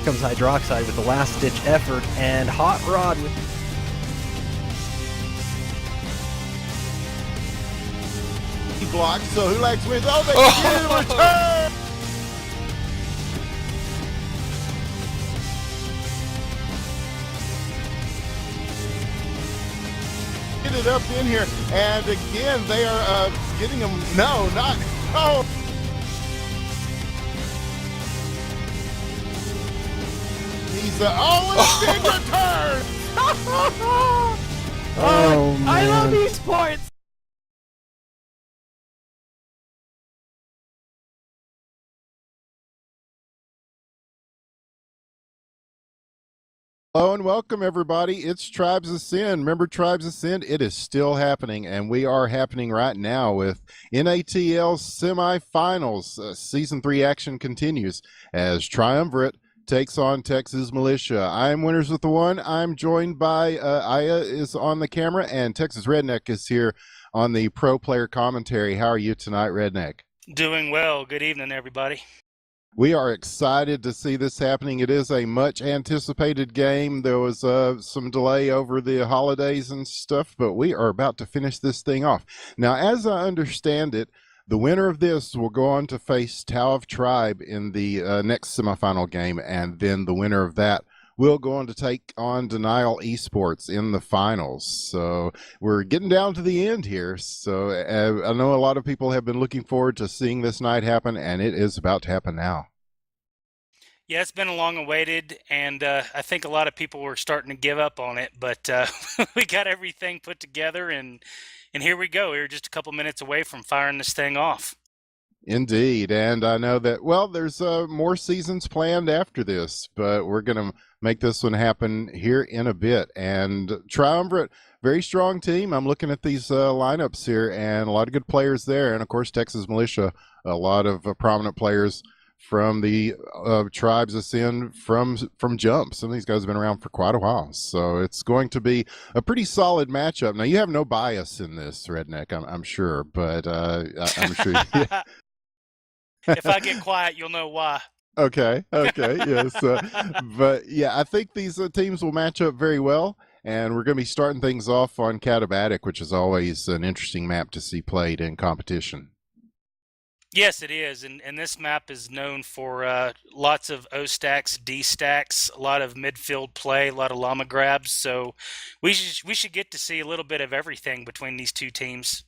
Comes Hydroxide with the last-ditch effort, and Hot Rod with... He blocks, so who likes wins? Oh, they get a return! Get it up in here, and again, they are getting him. No, not. Oh! He's and a big return! Oh, man. I love esports! Hello and welcome, everybody. It's Tribes Ascend. Remember Tribes Ascend? It is still happening, and we are happening right now with NATL semifinals. Season 3 action continues as Triumvirate takes on Texas Militia. I'm Winners with the One. I'm joined by Aya is on the camera, and TXRedneck is here on the pro player commentary. How are you tonight, Redneck? Doing well. Good evening, everybody. We are excited to see this happening. It is a much anticipated game. There was some delay over the holidays and stuff, but we are about to finish this thing off. Now, as I understand it, the winner of this will go on to face Tau of Tribe in the next semifinal game, and then the winner of that will go on to take on Denial Esports in the finals. So we're getting down to the end here. So I know a lot of people have been looking forward to seeing this night happen, and it is about to happen now. Yeah, it's been long awaited, and I think a lot of people were starting to give up on it, but we got everything put together, and here we go. We're just a couple minutes away from firing this thing off. Indeed, and I know that, well, there's more seasons planned after this, but we're going to make this one happen here in a bit. And Triumvirate, very strong team. I'm looking at these lineups here, and a lot of good players there, and of course Texas Militia, a lot of prominent players from the Tribes Ascend from jump. Some of these guys have been around for quite a while, so it's going to be a pretty solid matchup. Now, you have no bias in this, Redneck, I'm sure, but I'm sure. If I get quiet, you'll know why. Okay, yes. But yeah, I think these teams will match up very well. And we're going to be starting things off on Katabatic, which is always an interesting map to see played in competition. Yes, it is, and this map is known for lots of O stacks, D stacks, a lot of midfield play, a lot of llama grabs. So we should get to see a little bit of everything between these two teams.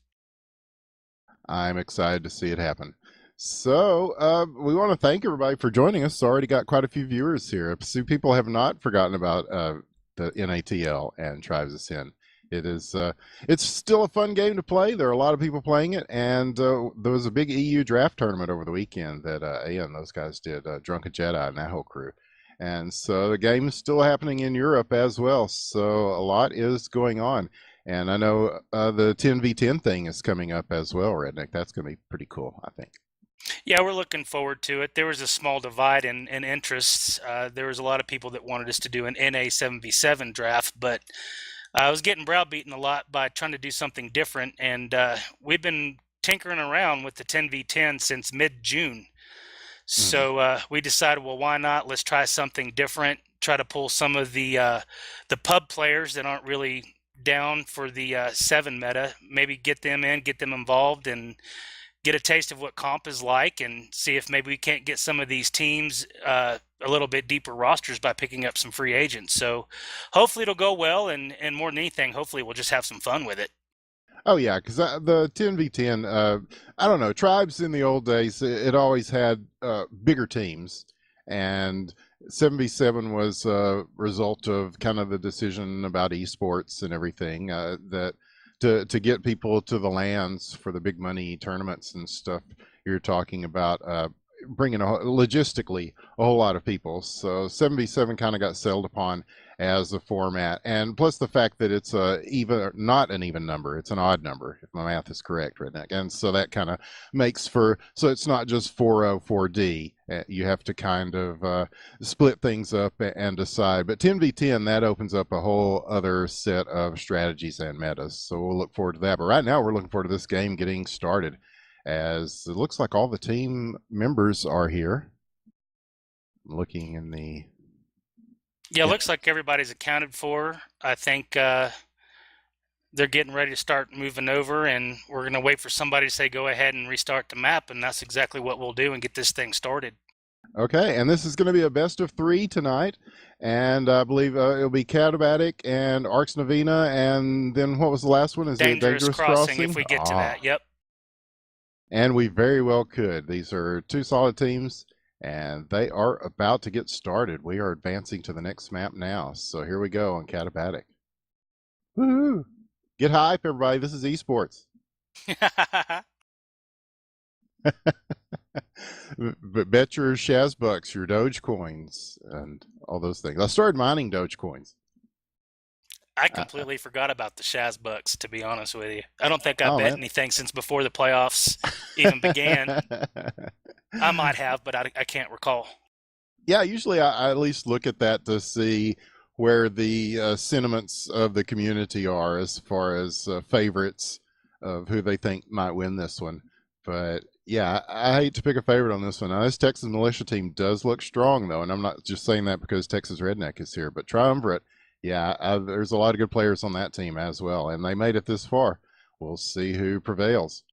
I'm excited to see it happen. So we want to thank everybody for joining us. Already got quite a few viewers here. So people have not forgotten about the NATL and Tribes Ascend. It is it's still a fun game to play. There are a lot of people playing it, and there was a big EU draft tournament over the weekend that Ian, those guys did, Drunken Jedi and that whole crew. And so the game is still happening in Europe as well. So a lot is going on. And I know the 10v10 thing is coming up as well, Redneck. That's going to be pretty cool, I think. Yeah, we're looking forward to it. There was a small divide in interests. There was a lot of people that wanted us to do an NA 7v7 draft, but I was getting browbeaten a lot by trying to do something different, and we've been tinkering around with the 10v10 since mid-June. So we decided, well, why not? Let's try something different. Try to pull some of the pub players that aren't really down for the 7 meta. Maybe get them in, get them involved, and get a taste of what comp is like, and see if maybe we can't get some of these teams a little bit deeper rosters by picking up some free agents. So hopefully it'll go well, and more than anything, hopefully we'll just have some fun with it. Oh yeah, because the 10v10, I don't know, Tribes in the old days, it always had bigger teams, and 7v7 was a result of kind of the decision about esports and everything, that to get people to the lands for the big money tournaments and stuff. You're talking about bringing logistically a whole lot of people. So 7v7 kind of got settled upon as a format, and plus the fact that it's not an even number, it's an odd number, if my math is correct, Redneck. And so that kind of makes for, so it's not just 404D. You have to kind of split things up and decide. But 10v10, that opens up a whole other set of strategies and metas. So we'll look forward to that. But right now, we're looking forward to this game getting started, as it looks like all the team members are here. I'm looking in the... Yeah, it looks like everybody's accounted for. I think they're getting ready to start moving over, and we're going to wait for somebody to say go ahead and restart the map, and that's exactly what we'll do and get this thing started. Okay, and this is going to be a best of 3 tonight, and I believe it'll be Katabatic and Arx Navina, and then what was the last one? Is Dangerous it Dangerous Crossing, if we get to that, yep. And we very well could. These are 2 solid teams, and they are about to get started. We are advancing to the next map now. So here we go on Katabatic. Woohoo! Get hype, everybody. This is esports. But bet your Shazbucks, your Dogecoins, and all those things. I started mining Dogecoins. I completely forgot about the Shazbucks, to be honest with you. I don't think I bet anything since before the playoffs even began. I might have, but I can't recall. Yeah, usually I at least look at that to see where the sentiments of the community are as far as favorites of who they think might win this one. But yeah, I hate to pick a favorite on this one. Now, this Texas Militia team does look strong, though, and I'm not just saying that because Texas Redneck is here, but Triumvirate, yeah, there's a lot of good players on that team as well, and they made it this far. We'll see who prevails.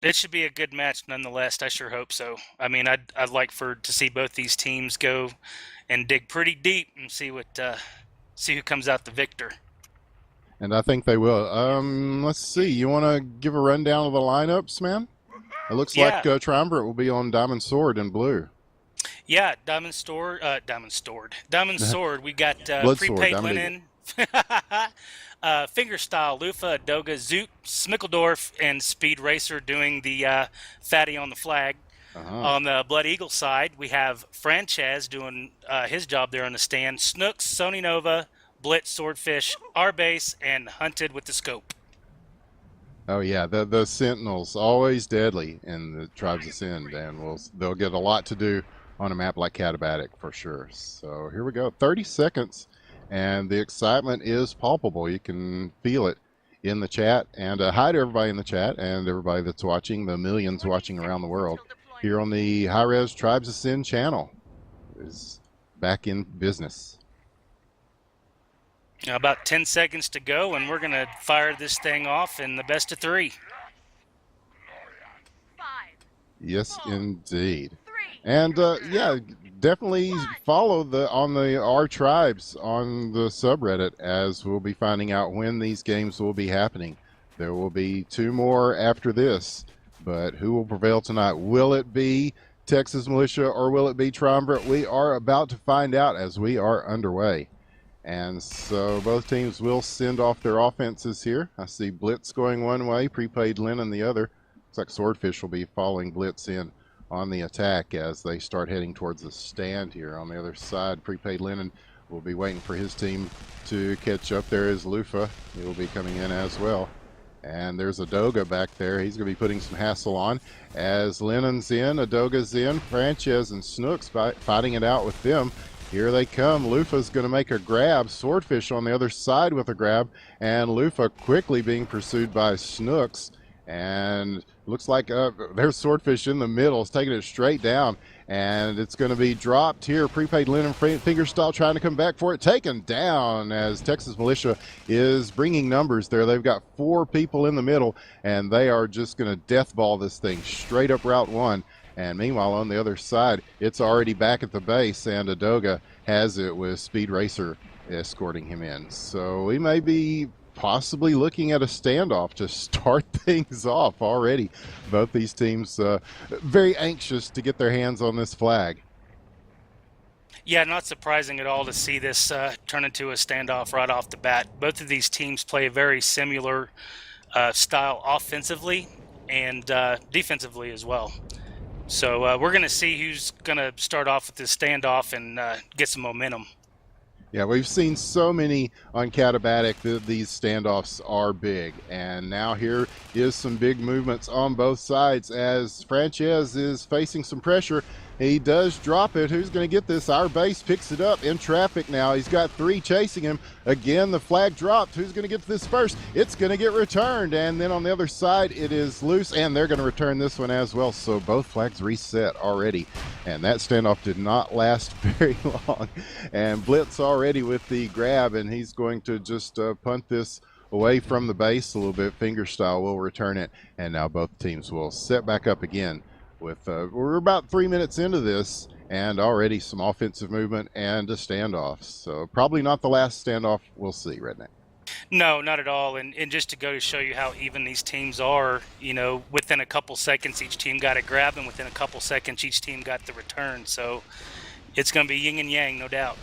It should be a good match nonetheless. I sure hope so. I mean, I'd like to see both these teams go and dig pretty deep and see who comes out the victor. And I think they will. Let's see. You want to give a rundown of the lineups, man? It looks like Triumvirate will be on Diamond Sword in blue. Yeah, Diamond Sword. We got prepaid linen, fingerstyle, Lufa, Doga, Zoot, Smickledorf, and Speed Racer doing the fatty on the flag. On the Blood Eagle side, we have Franchaz doing his job there on the stand. Snooks, Sony Nova, Blitz, Swordfish, R-Base, and Hunted with the scope. Oh yeah, the Sentinels always deadly in the Tribes Ascend, and they'll get a lot to do on a map like Katabatic for sure. So here we go, 30 seconds, and the excitement is palpable. You can feel it in the chat. And hi to everybody in the chat and everybody that's watching, the millions watching around the world here on the High Res Tribes Ascend channel is back in business. About 10 seconds to go, and we're going to fire this thing off in the best of 3. Yes, indeed. And yeah, definitely follow on the our tribes on the subreddit, as we'll be finding out when these games will be happening. There will be 2 more after this, but who will prevail tonight? Will it be Texas Militia or will it be Triumvirate? We are about to find out as we are underway. And so both teams will send off their offenses here. I see Blitz going one way, Prepaid Lennon the other. Looks like Swordfish will be following Blitz in on the attack as they start heading towards the stand here. On the other side, Prepaid Lennon will be waiting for his team to catch up. There is Lufa. He will be coming in as well. And there's Adoga back there. He's going to be putting some hassle on. As Lennon's in, Adoga's in, Frances and Snooks fighting it out with them. Here they come. Lufa's going to make a grab. Swordfish on the other side with a grab. And Lufa quickly being pursued by Snooks. And looks like there's Swordfish in the middle. It's taking it straight down. And it's going to be dropped here. Prepaid Lennon Fingerstyle trying to come back for it. Taken down as Texas Militia is bringing numbers there. They've got 4 people in the middle. And they are just going to deathball this thing straight up Route 1. And meanwhile, on the other side, it's already back at the base, and Adoga has it with Speed Racer escorting him in. So we may be possibly looking at a standoff to start things off already. Both these teams very anxious to get their hands on this flag. Yeah, not surprising at all to see this turn into a standoff right off the bat. Both of these teams play a very similar style offensively and defensively as well. So we're going to see who's going to start off with this standoff and get some momentum. Yeah, we've seen so many on Katabatic that these standoffs are big. And now here is some big movements on both sides as Frances is facing some pressure. He does drop it. Who's going to get this? Our base picks it up in traffic now. He's got 3 chasing him. Again, the flag dropped. Who's going to get this first? It's going to get returned. And then on the other side, it is loose, and they're going to return this one as well. So both flags reset already. And that standoff did not last very long. And Blitz already with the grab, and he's going to just punt this away from the base a little bit. Fingerstyle will return it. And now both teams will set back up again. We're about 3 minutes into this, and already some offensive movement and a standoff. So probably not the last standoff. We'll see, Redneck. No, not at all. And just to go to show you how even these teams are, you know, within a couple seconds, each team got a grab, and within a couple seconds, each team got the return. So it's going to be yin and yang, no doubt.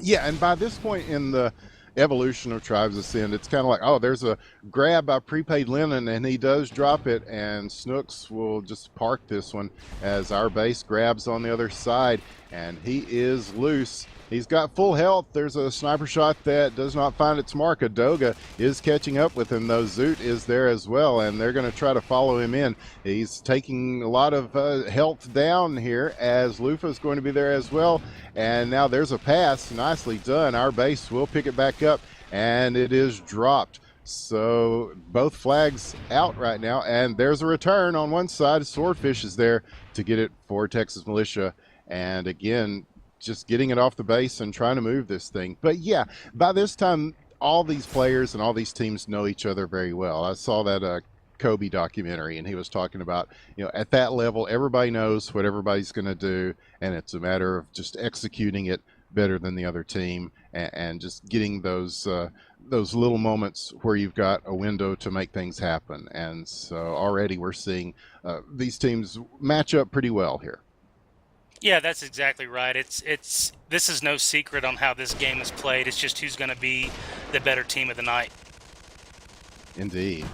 Yeah, and by this point in the evolution of Tribes Ascend, it's kind of like, oh, there's a grab by Prepaid Lennon, and he does drop it, and Snooks will just park this one as our base grabs on the other side, and he is loose. He's got full health. There's a sniper shot that does not find its mark. Adoga is catching up with him, though. Zoot is there as well, and they're going to try to follow him in. He's taking a lot of health down here as Lufa is going to be there as well. And now there's a pass. Nicely done. Our base will pick it back up, and it is dropped. So both flags out right now, and there's a return on one side. Swordfish is there to get it for Texas Militia. And again, just getting it off the base and trying to move this thing. But yeah, by this time, all these players and all these teams know each other very well. I saw that Kobe documentary, and he was talking about, you know, at that level, everybody knows what everybody's going to do, and it's a matter of just executing it better than the other team, and just getting those little moments where you've got a window to make things happen. And so already we're seeing these teams match up pretty well here. Yeah, that's exactly right. This is no secret on how this game is played. It's just who's going to be the better team of the night. Indeed.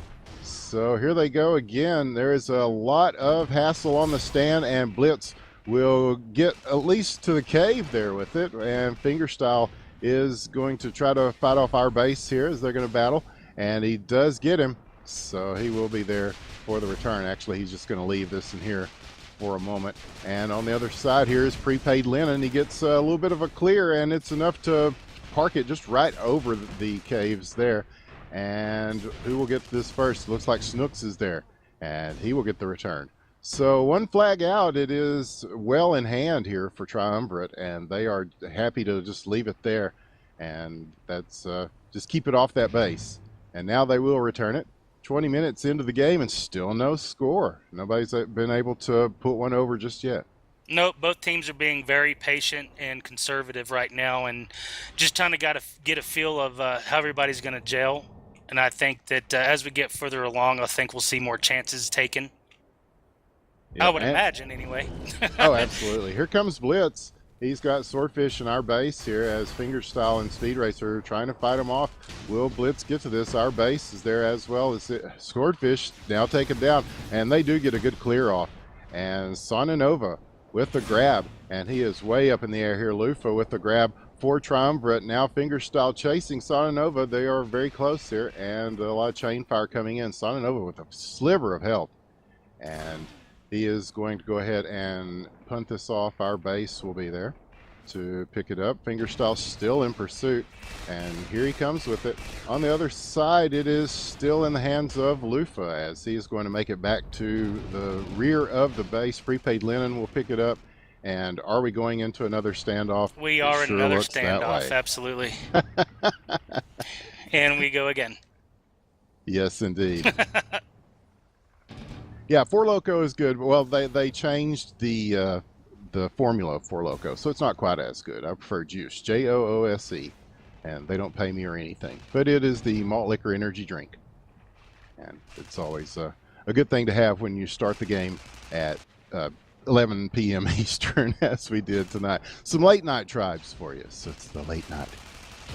So here they go again. There is a lot of hassle on the stand, and Blitz will get at least to the cave there with it. And Fingerstyle is going to try to fight off our base here as they're going to battle, and he does get him. So he will be there for the return. Actually, he's just going to leave this in here for a moment. And on the other side here is Prepaid Lennon. He gets a little bit of a clear, and it's enough to park it just right over the caves there. And who will get this first? Looks like Snooks is there, and he will get the return. So one flag out. It is well in hand here for Triumvirate, and they are happy to just leave it there. And that's just keep it off that base. And now they will return it. 20 minutes into the game and still no score. Nobody's been able to put one over just yet. Nope, both teams are being very patient and conservative right now, and just trying to get a feel of how everybody's going to gel. And I think that as we get further along, I think we'll see more chances taken. Yeah, I would imagine, anyway. Oh, absolutely. Here comes Blitz. He's got Swordfish in our base here as Fingerstyle and Speed Racer are trying to fight him off. Will Blitz get to this? Our base is there as well. As Swordfish now taken down, and they do get a good clear off. And Sonanova with the grab, and he is way up in the air here. Lufa with the grab for Triumvirate. Now Fingerstyle chasing Sonanova. They are very close here, and a lot of chain fire coming in. Sonanova with a sliver of health. And he is going to go ahead and punt this off. Our base will be there to pick it up. Fingerstyle still in pursuit, and here he comes with it. On the other side, it is still in the hands of Lufa as he is going to make it back to the rear of the base. Prepaid Lennon will pick it up. And are we going into another standoff? We are in another standoff, absolutely. And we go again. Yes, indeed. Yeah, Four Loko is good. Well, they changed the formula of Four Loko, so it's not quite as good. I prefer Juice, Joose, and they don't pay me or anything. But it is the malt liquor energy drink, and it's always a good thing to have when you start the game at 11 p.m. Eastern, as we did tonight. Some late night tribes for you, so it's the late night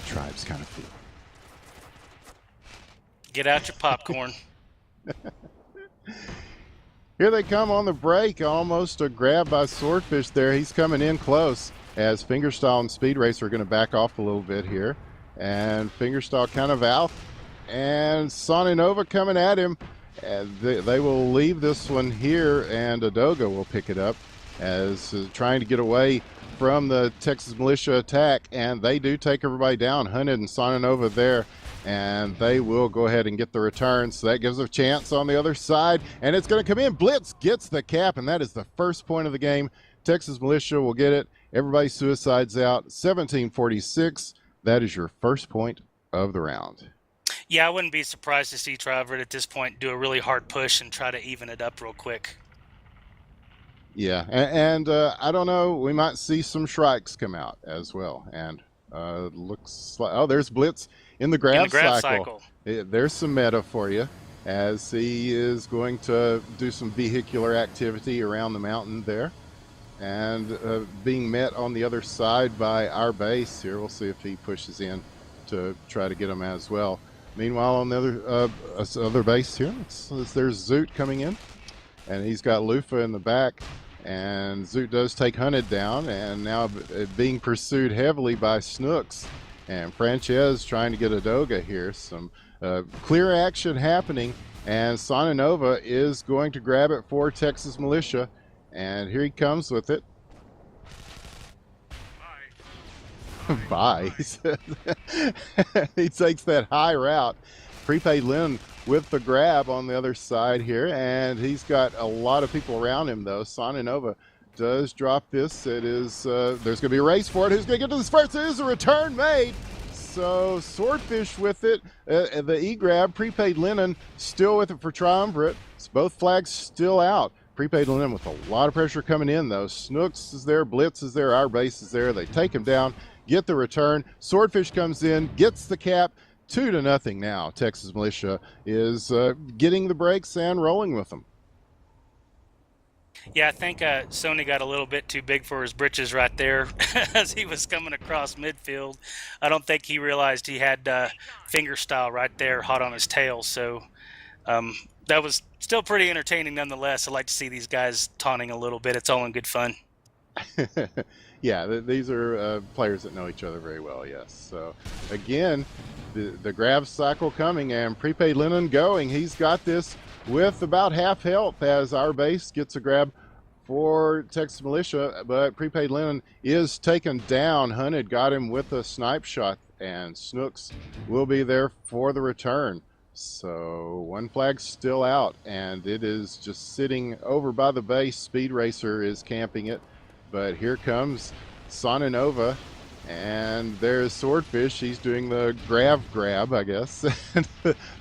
tribes kind of feel. Get out your popcorn. Here they come on the break. Almost a grab by Swordfish there. He's coming in close as Fingerstyle and Speed Racer are going to back off a little bit here. And Fingerstyle kind of out. And Sonanova coming at him. And they will leave this one here, and Adoga will pick it up as trying to get away from the Texas Militia attack. And they do take everybody down. Hunted and Sonanova there. And they will go ahead and get the return, so that gives a chance on the other side, and it's going to come in. Blitz gets the cap, and that is the first point of the game. Texas Militia will get it. Everybody suicides out. 17-46. That is your first point of the round. Yeah, I wouldn't be surprised to see Triumvirate at this point do a really hard push and try to even it up real quick. Yeah, and I don't know. We might see some Shrikes come out as well, and looks like, oh, there's Blitz in the grab cycle. There's some meta for you as he is going to do some vehicular activity around the mountain there, and being met on the other side by our base here. We'll see if he pushes in to try to get him as well. Meanwhile, on the other base here, there's Zoot coming in, and he's got Lufa in the back. And Zoot does take Hunted down, and now being pursued heavily by Snooks. And Frances trying to get Adoga here. Some clear action happening, and Sonanova is going to grab it for Texas Militia. And here he comes with it. Bye. He takes that high route. Prepaid Lynn with the grab on the other side here, and he's got a lot of people around him though. Sonanova does drop this. It is there's going to be a race for it. Who's going to get to this first? It is a return made. So Swordfish with it, the E-grab. Prepaid Lennon still with it for Triumvirate. It's both flags still out. Prepaid Lennon with a lot of pressure coming in though. Snooks is there, Blitz is there, our base is there. They take him down, get the return. Swordfish comes in, gets the cap. 2-0 now. Texas Militia is getting the breaks and rolling with them. Yeah, I think Sony got a little bit too big for his britches right there as he was coming across midfield. I don't think he realized he had Fingerstyle right there hot on his tail. So that was still pretty entertaining nonetheless. I like to see these guys taunting a little bit. It's all in good fun. Yeah, these are players that know each other very well, yes. So, again, The grab cycle coming, and Prepaid Lennon going. He's got this with about half health as our base gets a grab for Texas Militia, but Prepaid Lennon is taken down. Hunted got him with a snipe shot, and Snooks will be there for the return. So one flag's still out, and it is just sitting over by the base. Speed Racer is camping it, but here comes Sonanova, and there's Swordfish. He's doing the grab, I guess.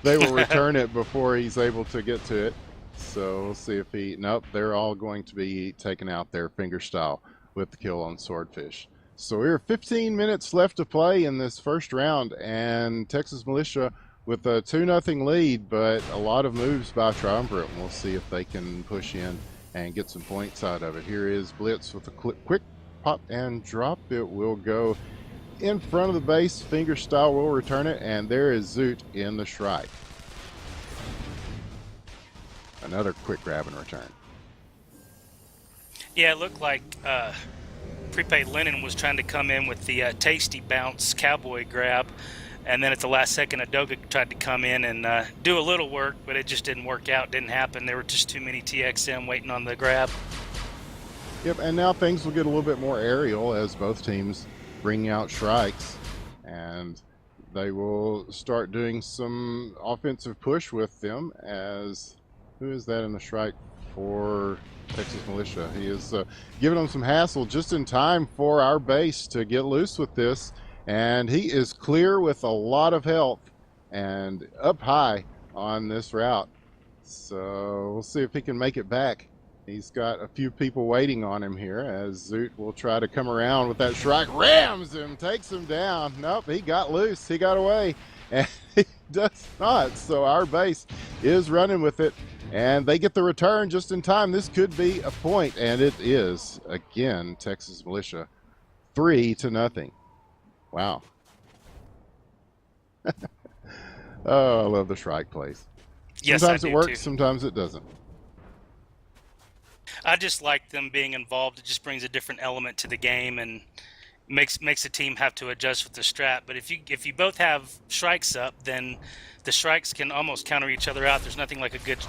They will return it before he's able to get to it. So we'll see if he, nope, they're all going to be taken out there fingerstyle with the kill on Swordfish. So we're 15 minutes left to play in this first round, and Texas Militia with a 2-0 lead, but a lot of moves by Triumvirate. We'll see if they can push in and get some points out of it. Here is Blitz with a quick pop and drop. It will go in front of the base. Fingerstyle will return it, and there is Zoot in the Shrike. Another quick grab and return. Yeah, it looked like Prepaid Lennon was trying to come in with the tasty bounce cowboy grab, and then at the last second, Adoga tried to come in and do a little work, but it just didn't work out. Didn't happen. There were just too many TXM waiting on the grab. Yep, and now things will get a little bit more aerial as both teams bring out Shrikes, and they will start doing some offensive push with them. As who is that in the Shrike for Texas Militia? He is giving them some hassle just in time for our base to get loose with this, and he is clear with a lot of health and up high on this route. So we'll see if he can make it back. He's got a few people waiting on him here as Zoot will try to come around with that Shrike, rams him, takes him down. Nope, he got loose, he got away, and he does not. So our base is running with it, and they get the return just in time. This could be a point, and it is. Again, Texas Militia, 3-0. Wow. Oh, I love the Shrike plays. Yes, sometimes I it do works, too. sometimes it doesn't. I just like them being involved. It just brings a different element to the game and makes the team have to adjust with the strat. But if you both have Shrikes up, then the Shrikes can almost counter each other out. There's nothing like a good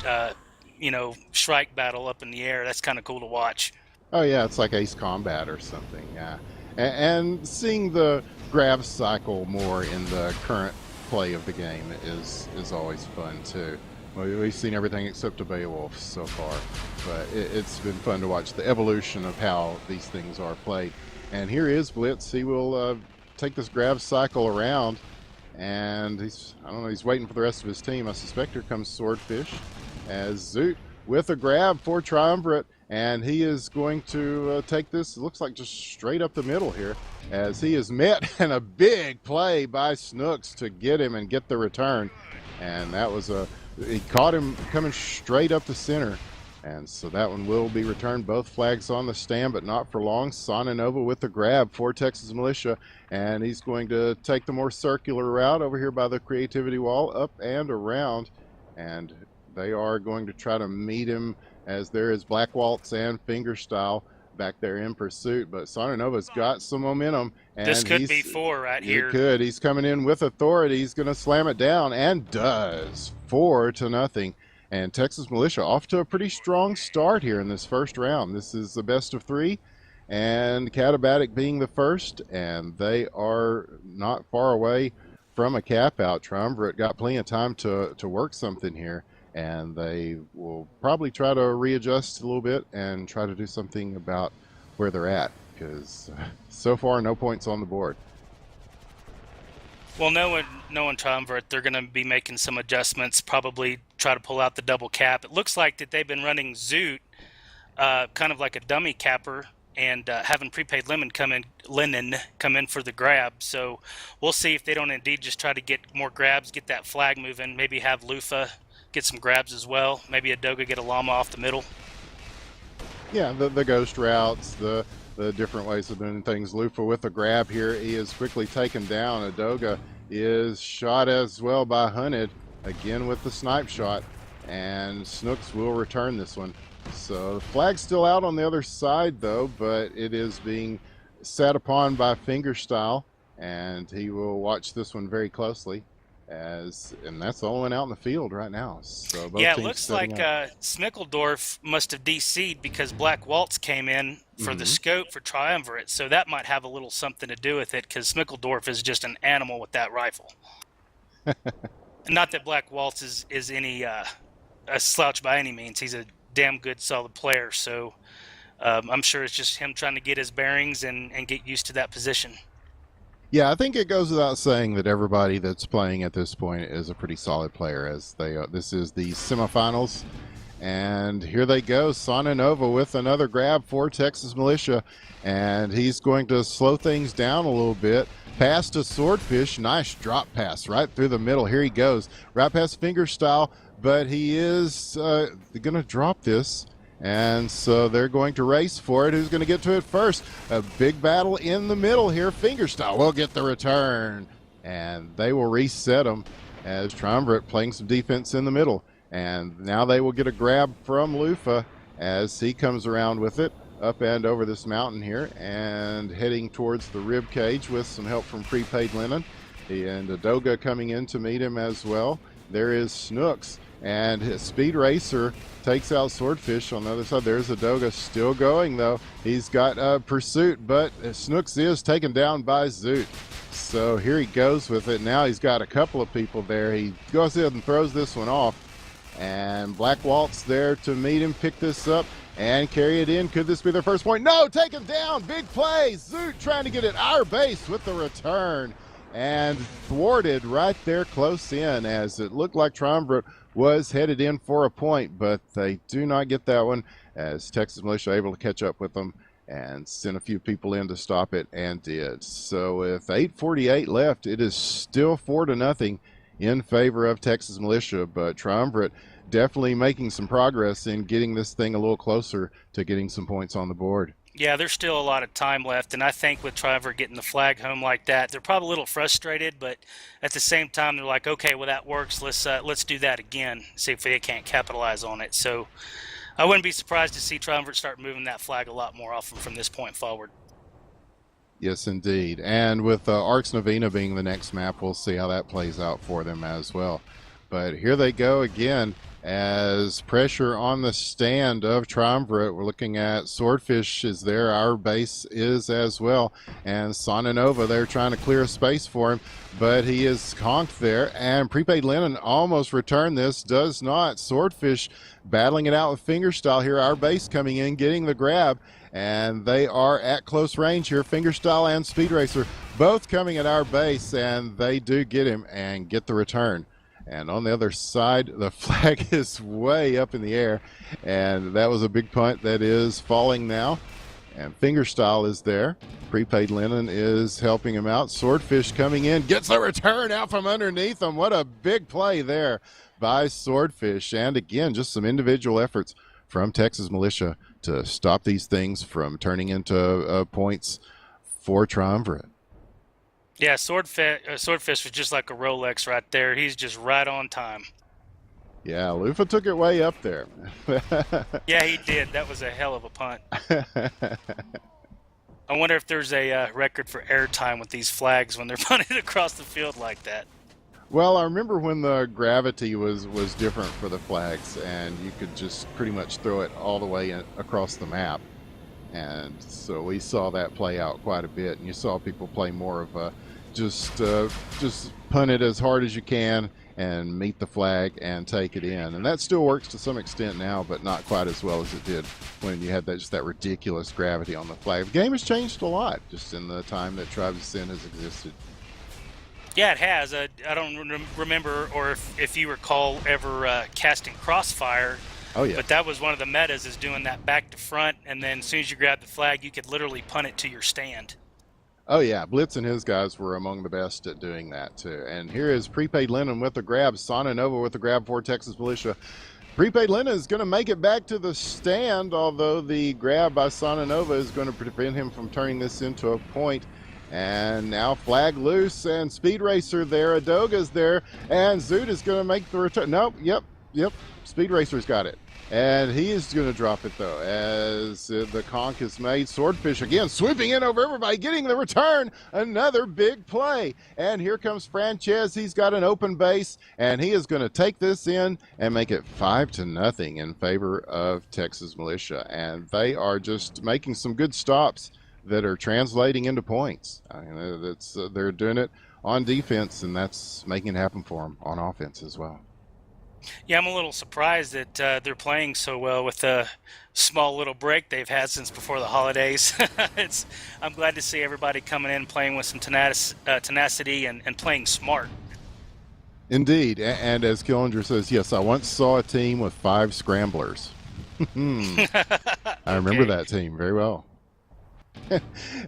Shrike battle up in the air. That's kind of cool to watch. Oh yeah, it's like Ace Combat or something. Yeah, and seeing the grab cycle more in the current play of the game is always fun too. We've seen everything except a Beowulf so far, but it's been fun to watch the evolution of how these things are played. And here is Blitz. He will take this grab cycle around, and he's waiting for the rest of his team. I suspect here comes Swordfish as Zoot with a grab for Triumvirate, and he is going to take this, it looks like just straight up the middle here, as he is met in a big play by Snooks to get him and get the return. And that was he caught him coming straight up the center, and so that one will be returned. Both flags on the stand, but not for long. Sonanova with the grab for Texas Militia, and he's going to take the more circular route over here by the creativity wall, up and around, and they are going to try to meet him as there is Black Waltz and Fingerstyle back there in pursuit. But Sonanova's got some momentum, and this could be 4 right here. It could. He's coming in with authority. He's going to slam it down, and does. 4-0. And Texas Militia off to a pretty strong start here in this first round. This is the best of 3, and Catabatic being the first, and they are not far away from a cap out. Triumvirate got plenty of time to work something here, and they will probably try to readjust a little bit and try to do something about where they're at, because so far no points on the board. Well, knowing Triumvirate, they're going to be making some adjustments, probably try to pull out the double cap. It looks like that they've been running Zoot kind of like a dummy capper, and having Prepaid Lennon come in for the grab. So we'll see if they don't indeed just try to get more grabs, get that flag moving, maybe have Lufa get some grabs as well, maybe Adoga get a llama off the middle. Yeah, the ghost routes, the different ways of doing things. Lufa with a grab here. He is quickly taken down. Adoga is shot as well by Hunted, again with the snipe shot, and Snooks will return this one. So the flag's still out on the other side though, but it is being sat upon by Fingerstyle, and he will watch this one very closely. and that's the only one out in the field right now. So both Yeah, it teams looks setting like up. Smickledorf must have DC'd because Black Waltz came in for the Mhm. scope for Triumvirate, so that might have a little something to do with it because Smickledorf is just an animal with that rifle. Not that Black Waltz is any a slouch by any means. He's a damn good, solid player, so I'm sure it's just him trying to get his bearings and get used to that position. Yeah, I think it goes without saying that everybody that's playing at this point is a pretty solid player. As they, this is the semifinals, and here they go. Sonanova with another grab for Texas Militia, and he's going to slow things down a little bit. Pass to Swordfish, nice drop pass right through the middle. Here he goes, right past Fingerstyle, but he is going to drop this. And so they're going to race for it. Who's going to get to it first? A big battle in the middle here. Fingerstyle will get the return, and they will reset them as Triumvirate playing some defense in the middle. And now they will get a grab from Lufa as he comes around with it up and over this mountain here and heading towards the rib cage with some help from Prepaid Linen. And Adoga coming in to meet him as well. There is Snooks, and his Speed Racer takes out Swordfish on the other side. There's Adoga still going, though. He's got pursuit, but Snooks is taken down by Zoot. So here he goes with it. Now he's got a couple of people there. He goes ahead and throws this one off. And Black Waltz there to meet him, pick this up, and carry it in. Could this be their first point? No, take him down. Big play. Zoot trying to get at our base with the return. And thwarted right there close in, as it looked like Triumvirate was headed in for a point, but they do not get that one, as Texas Militia able to catch up with them and send a few people in to stop it, and did. So with 8:48 left, it is still 4-0 in favor of Texas Militia, but Triumvirate definitely making some progress in getting this thing a little closer to getting some points on the board. Yeah, there's still a lot of time left, and I think with Triumvirate getting the flag home like that, they're probably a little frustrated, but at the same time, they're like, okay, well, that works. Let's do that again, see if they can't capitalize on it. So I wouldn't be surprised to see Triumvirate start moving that flag a lot more often from this point forward. Yes, indeed. And with Arx Novena being the next map, we'll see how that plays out for them as well. But here they go again, as pressure on the stand of Triumvirate. We're looking at Swordfish is there. Our base is as well. And Sonanova, they're trying to clear a space for him, but he is conked there. And Prepaid Linen almost returned this, does not. Swordfish battling it out with Fingerstyle here. Our base coming in, getting the grab. And they are at close range here. Fingerstyle and Speed Racer both coming at our base, and they do get him and get the return. And on the other side, the flag is way up in the air, and that was a big punt that is falling now. And Fingerstyle is there. Prepaid Linen is helping him out. Swordfish coming in, gets the return out from underneath him. What a big play there by Swordfish. And again, just some individual efforts from Texas Militia to stop these things from turning into points for Triumvirate. Yeah, Swordfish was just like a Rolex right there. He's just right on time. Yeah, Lufa took it way up there. Yeah, he did. That was a hell of a punt. I wonder if there's a record for airtime with these flags when they're punted across the field like that. Well, I remember when the gravity was different for the flags, and you could just pretty much throw it all the way across the map. And so we saw that play out quite a bit, and you saw people play more of just punt it as hard as you can and meet the flag and take it in. And that still works to some extent now, but not quite as well as it did when you had that ridiculous gravity on the flag. The game has changed a lot just in the time that Tribes of Sin has existed. Yeah, it has. I don't remember, or if you recall, ever casting Crossfire. Oh, yeah. But that was one of the metas, is doing that back to front, and then as soon as you grab the flag, you could literally punt it to your stand. Oh, yeah. Blitz and his guys were among the best at doing that, too. And here is Prepaid Linen with the grab. Sonanova with the grab for Texas Militia. Prepaid Linen is going to make it back to the stand, although the grab by Sonanova is going to prevent him from turning this into a point. And now flag loose, and Speed Racer there. Adoga's there, and Zoot is going to make the return. Nope, yep. Speed Racer's got it. And he is going to drop it, though, as the conk is made. Swordfish again sweeping in over everybody, getting the return. Another big play. And here comes Frances. He's got an open base, and he is going to take this in and make it 5-0 in favor of Texas Militia. And they are just making some good stops that are translating into points. I mean, they're doing it on defense, and that's making it happen for them on offense as well. Yeah, I'm a little surprised that they're playing so well with the small little break they've had since before the holidays. I'm glad to see everybody coming in, playing with some tenacity and playing smart. Indeed, and as Killinger says, yes, I once saw a team with 5 scramblers. I remember that team very well.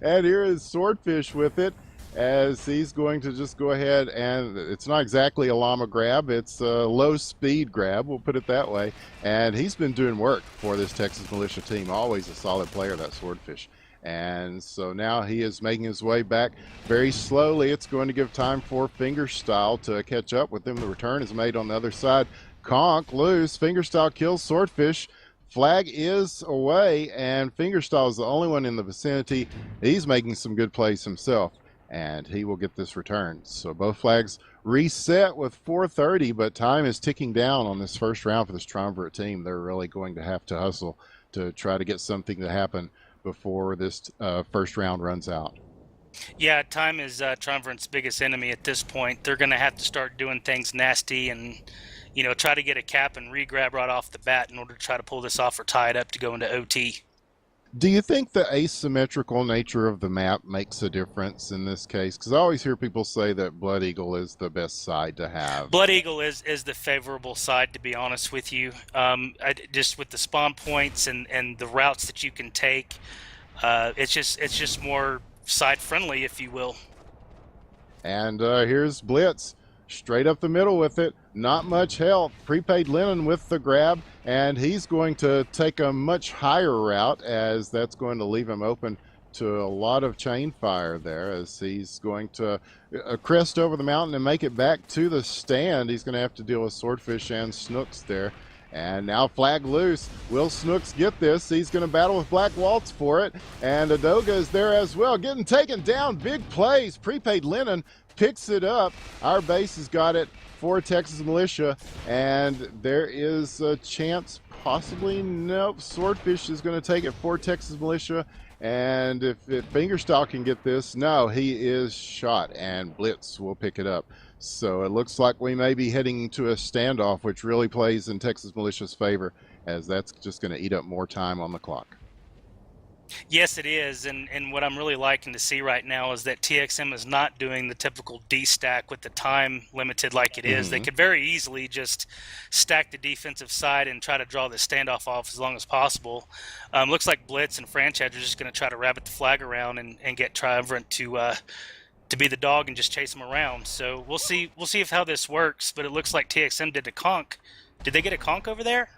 And here is Swordfish with it, as he's going to just go ahead, and it's not exactly a llama grab, it's a low speed grab, we'll put it that way. And he's been doing work for this Texas Militia team, always a solid player, that Swordfish. And so now he is making his way back very slowly. It's going to give time for Fingerstyle to catch up with him. The return is made on the other side. Conk loose, Fingerstyle kills Swordfish. Flag is away, and Fingerstyle is the only one in the vicinity. He's making some good plays himself, and he will get this return. So both flags reset with 4:30, but time is ticking down on this first round for this Triumvirate team. They're really going to have to hustle to try to get something to happen before this first round runs out. Yeah, time is Triumvirate's biggest enemy at this point. They're going to have to start doing things nasty and, try to get a cap and re-grab right off the bat in order to try to pull this off or tie it up to go into OT. Do you think the asymmetrical nature of the map makes a difference in this case? Because I always hear people say that Blood Eagle is the best side to have. Blood Eagle is the favorable side, to be honest with you. Just with the spawn points and the routes that you can take, it's just more side friendly, if you will. And here's Blitz, straight up the middle with it. Not much help. Prepaid Lennon with the grab, and he's going to take a much higher route, as that's going to leave him open to a lot of chain fire there, as he's going to crest over the mountain and make it back to the stand. He's going to have to deal with Swordfish and Snooks there. And now flag loose. Will Snooks get this? He's going to battle with Black Waltz for it. And Adoga is there as well, getting taken down. Big plays. Prepaid Lennon picks it up. Our base has got it for Texas Militia, and there is a chance, possibly, nope, Swordfish is going to take it for Texas Militia. And if Fingerstyle can get this, no, he is shot, and Blitz will pick it up. So it looks like we may be heading to a standoff, which really plays in Texas Militia's favor, as that's just going to eat up more time on the clock. Yes, it is, and what I'm really liking to see right now is that TXM is not doing the typical D-stack with the time limited like it is. They could very easily just stack the defensive side and try to draw the standoff off as long as possible. Looks like Blitz and Franchise are just going to try to rabbit the flag around and get Triumvirate to be the dog and just chase them around. So we'll see if how this works, but it looks like TXM did a conk. Did they get a conk over there?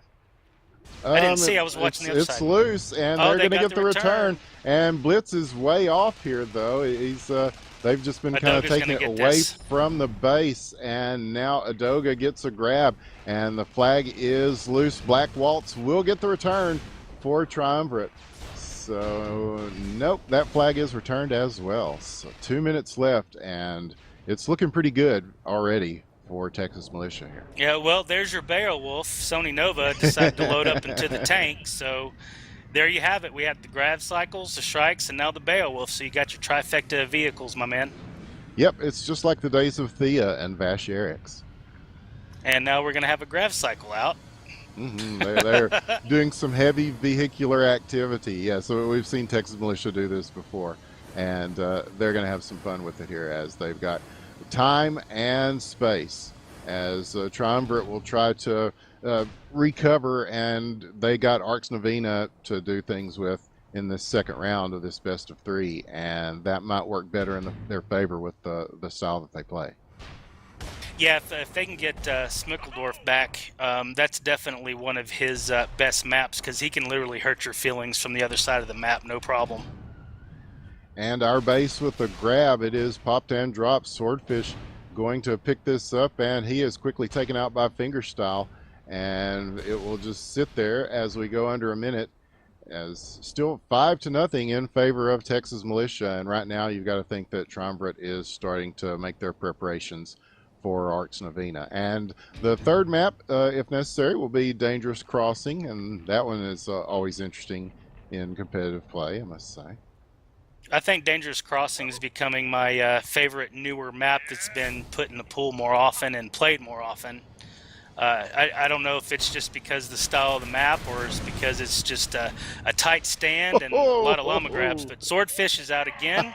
I didn't see. I was watching the other side. It's loose, and they're going to get the return. And Blitz is way off here, though. They've just been kind of taking it away from the base, and now Adoga gets a grab, and the flag is loose. Black Waltz will get the return for Triumvirate. So, nope, that flag is returned as well. So 2 minutes left, and it's looking pretty good already for Texas Militia here. Yeah, well, there's your Beowulf. Sony Nova decided to load up into the tank, so there you have it. We have the grab cycles, the strikes, and now the Beowulf, so you got your trifecta of vehicles, my man. Yep, it's just like the days of Thea and Vash Eric's. And now we're going to have a grab cycle out. They're doing some heavy vehicular activity. Yeah, so we've seen Texas Militia do this before, and they're going to have some fun with it here, as they've got time and space, as Triumvirate will try to recover, and they got Arx Novena to do things with in this second round of this best of three, and that might work better in their favor with the style that they play. Yeah, if they can get Smickledorf back, that's definitely one of his best maps, because he can literally hurt your feelings from the other side of the map, no problem. And our base with a grab, it is popped and dropped. Swordfish going to pick this up, and he is quickly taken out by Fingerstyle. and it will just sit there as we go under a minute, as still 5-0 in favor of Texas Militia. And right now you've got to think that Triumvirate is starting to make their preparations for Arcs Novena. And the third map, if necessary, will be Dangerous Crossing, and that one is always interesting in competitive play, I must say. I think Dangerous Crossing is becoming my favorite newer map that's been put in the pool more often and played more often. I don't know if it's just because of the style of the map, or it's because it's just a tight stand and a lot of llama grabs. But Swordfish is out again.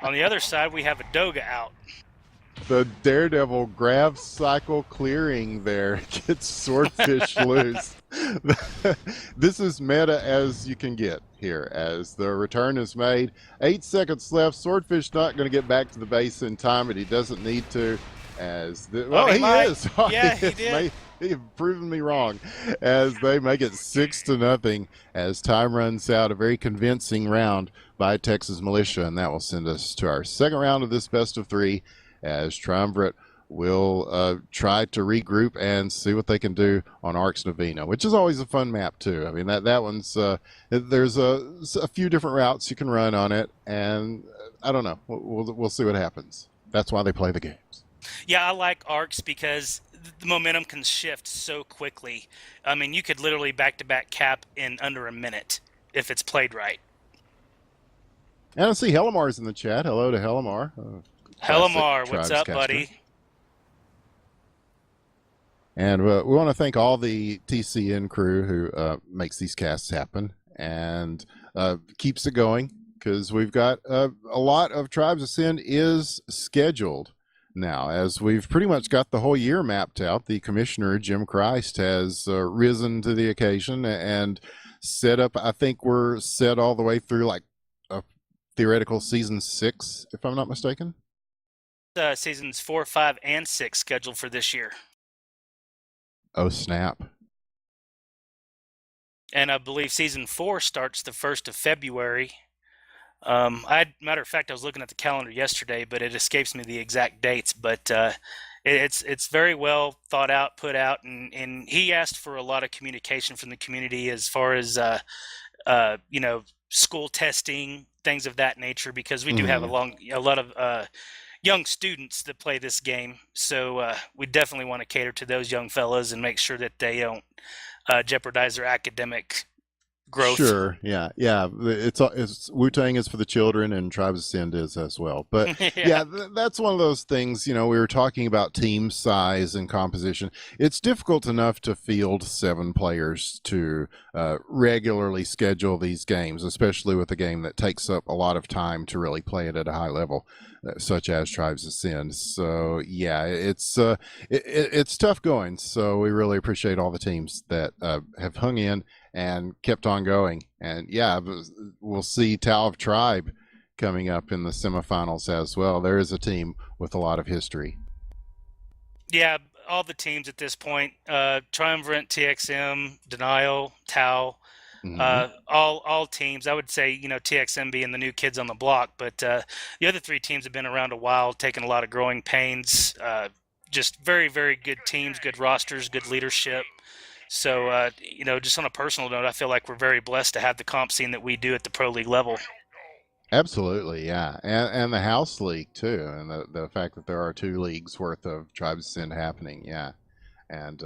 On the other side, we have a Doga out. The Daredevil grab cycle clearing there gets Swordfish loose. This is meta as you can get here, as the return is made. 8 seconds left. Swordfish not going to get back to the base in time, but he doesn't need to. As he is. Yeah, he did. He's proven me wrong, as they make it 6-0 as time runs out. A very convincing round by Texas Militia, and that will send us to our second round of this best of 3, as Triumvirate will try to regroup and see what they can do on Arcs Novena, which is always a fun map too. I mean, that one's there's a few different routes you can run on it, and I don't know. We'll see what happens. That's why they play the games. Yeah, I like Arcs because the momentum can shift so quickly. I mean, you could literally back-to-back cap in under a minute if it's played right. And I see Helamar's in the chat. Hello to Helamar. Helamar, what's up, buddy? And we want to thank all the TCN crew who makes these casts happen and keeps it going, because we've got a lot of Tribes Ascend is scheduled now, as we've pretty much got the whole year mapped out. The commissioner, Jim Christ, has risen to the occasion and set up, I think we're set all the way through like a theoretical season 6, if I'm not mistaken. Seasons 4, 5, and 6 scheduled for this year. Oh, snap. And I believe season 4 starts the 1st of February. Matter of fact, I was looking at the calendar yesterday, but it escapes me the exact dates. But it's very well thought out, put out, and he asked for a lot of communication from the community as far as school testing, things of that nature, because we do have a lot of young students that play this game. So we definitely want to cater to those young fellas and make sure that they don't jeopardize their academic growth. Sure, yeah. It's Wu-Tang is for the children, and Tribes Ascend is as well. But yeah, that's one of those things. We were talking about team size and composition. It's difficult enough to field 7 players to regularly schedule these games, especially with a game that takes up a lot of time to really play it at a high level, such as Tribes Ascend. So yeah, it's tough going. So we really appreciate all the teams that have hung in and kept on going. And yeah, we'll see Tau of Tribe coming up in the semifinals as well. There is a team with a lot of history. Yeah, all the teams at this point, Triumvirate, TXM, Denial, Tau, all teams. I would say, TXM being the new kids on the block, but the other 3 teams have been around a while, taking a lot of growing pains. Just very, very good teams, good rosters, good leadership. So, just on a personal note, I feel like we're very blessed to have the comp scene that we do at the pro league level. Absolutely, yeah. And the house league, too. And the fact that there are 2 leagues worth of Tribes Ascend happening, yeah. And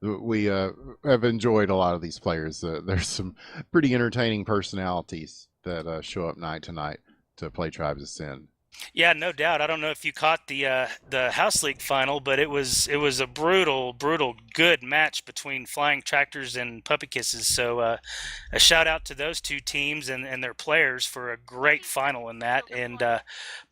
we have enjoyed a lot of these players. There's some pretty entertaining personalities that show up night to night to play Tribes Ascend. Yeah, no doubt. I don't know if you caught the House League final, but it was a brutal good match between Flying Tractors and Puppy Kisses. So a shout out to those 2 teams and their players for a great final in that. And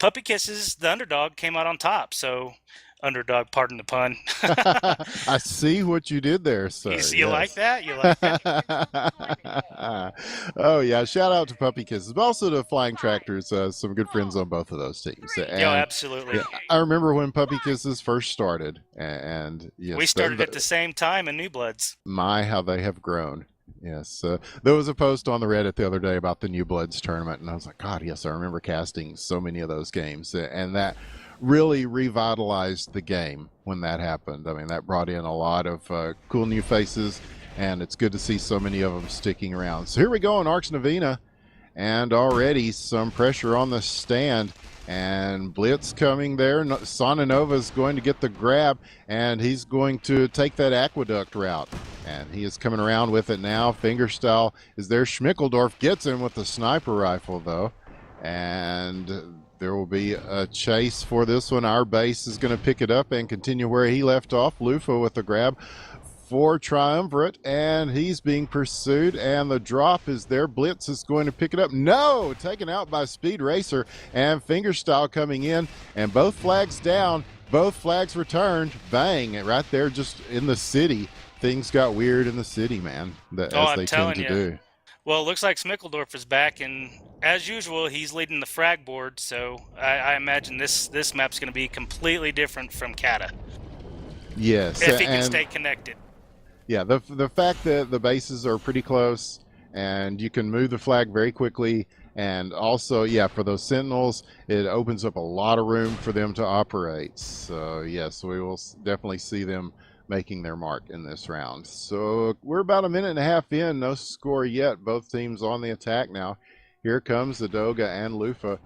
Puppy Kisses, the underdog, came out on top. So underdog, pardon the pun. I see what you did there, sir. You yes. Like that? You like that? Oh, yeah. Shout out to Puppy Kisses, but also to Flying Tractors. Some good friends on both of those teams. And, absolutely. Yeah, I remember when Puppy Kisses first started. And yes, we started at the same time in New Bloods. My, how they have grown. Yes. There was a post on the Reddit the other day about the New Bloods tournament, and I was like, God, yes, I remember casting so many of those games. And that really revitalized the game when that happened. I mean, that brought in a lot of cool new faces, and it's good to see so many of them sticking around. So here we go in Arx Novena, and already some pressure on the stand. And Blitz coming there. Sonanova's going to get the grab, and he's going to take that aqueduct route. And he is coming around with it now. Fingerstyle is there. Schmickeldorf gets him with the sniper rifle, though. And there will be a chase for this one. Our base is going to pick it up and continue where he left off. Lufa with the grab for Triumvirate, and he's being pursued, and the drop is there. Blitz is going to pick it up. No! Taken out by Speed Racer, and Fingerstyle coming in, and both flags down, both flags returned. Bang! Right there just in the city. Things got weird in the city, man, as they tend to do. Well, it looks like Schmickeldorf is back, and as usual, he's leading the frag board, so I imagine this map's going to be completely different from Kata. Yes. If he can stay connected. Yeah, the fact that the bases are pretty close and you can move the flag very quickly, and also, yeah, for those sentinels, it opens up a lot of room for them to operate. So, yes, we will definitely see them making their mark in this round. So we're about a minute and a half in, no score yet. Both teams on the attack now. Here comes Adoga and Lufa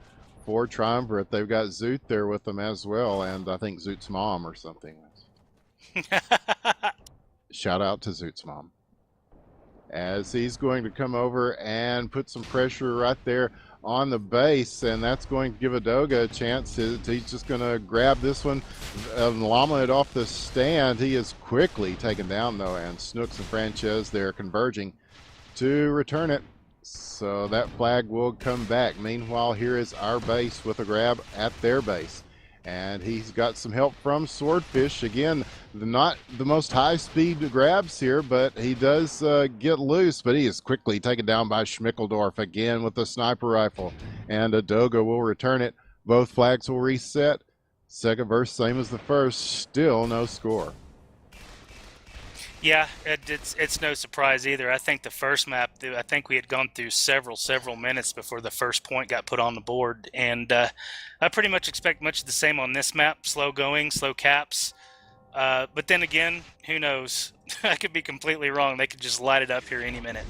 for Triumvirate. They've got Zoot there with them as well, and I think Zoot's mom or something. Shout out to Zoot's mom. As he's going to come over and put some pressure right there on the base, and that's going to give Adoga a chance. He's just going to grab this one and llama it off the stand. He is quickly taken down, though, and Snooks and Frances, they're converging to return it. So that flag will come back. Meanwhile, here is our base with a grab at their base. And he's got some help from Swordfish. Again, not the most high-speed grabs here, but he does get loose, but he is quickly taken down by Schmickeldorf again with the sniper rifle. And Adoga will return it. Both flags will reset. Second verse, same as the first. Still no score. Yeah, it's no surprise either. I think the first map, I think we had gone through several minutes before the first point got put on the board, and I pretty much expect much the same on this map. Slow going, slow caps, but then again, who knows? I could be completely wrong. They could just light it up here any minute.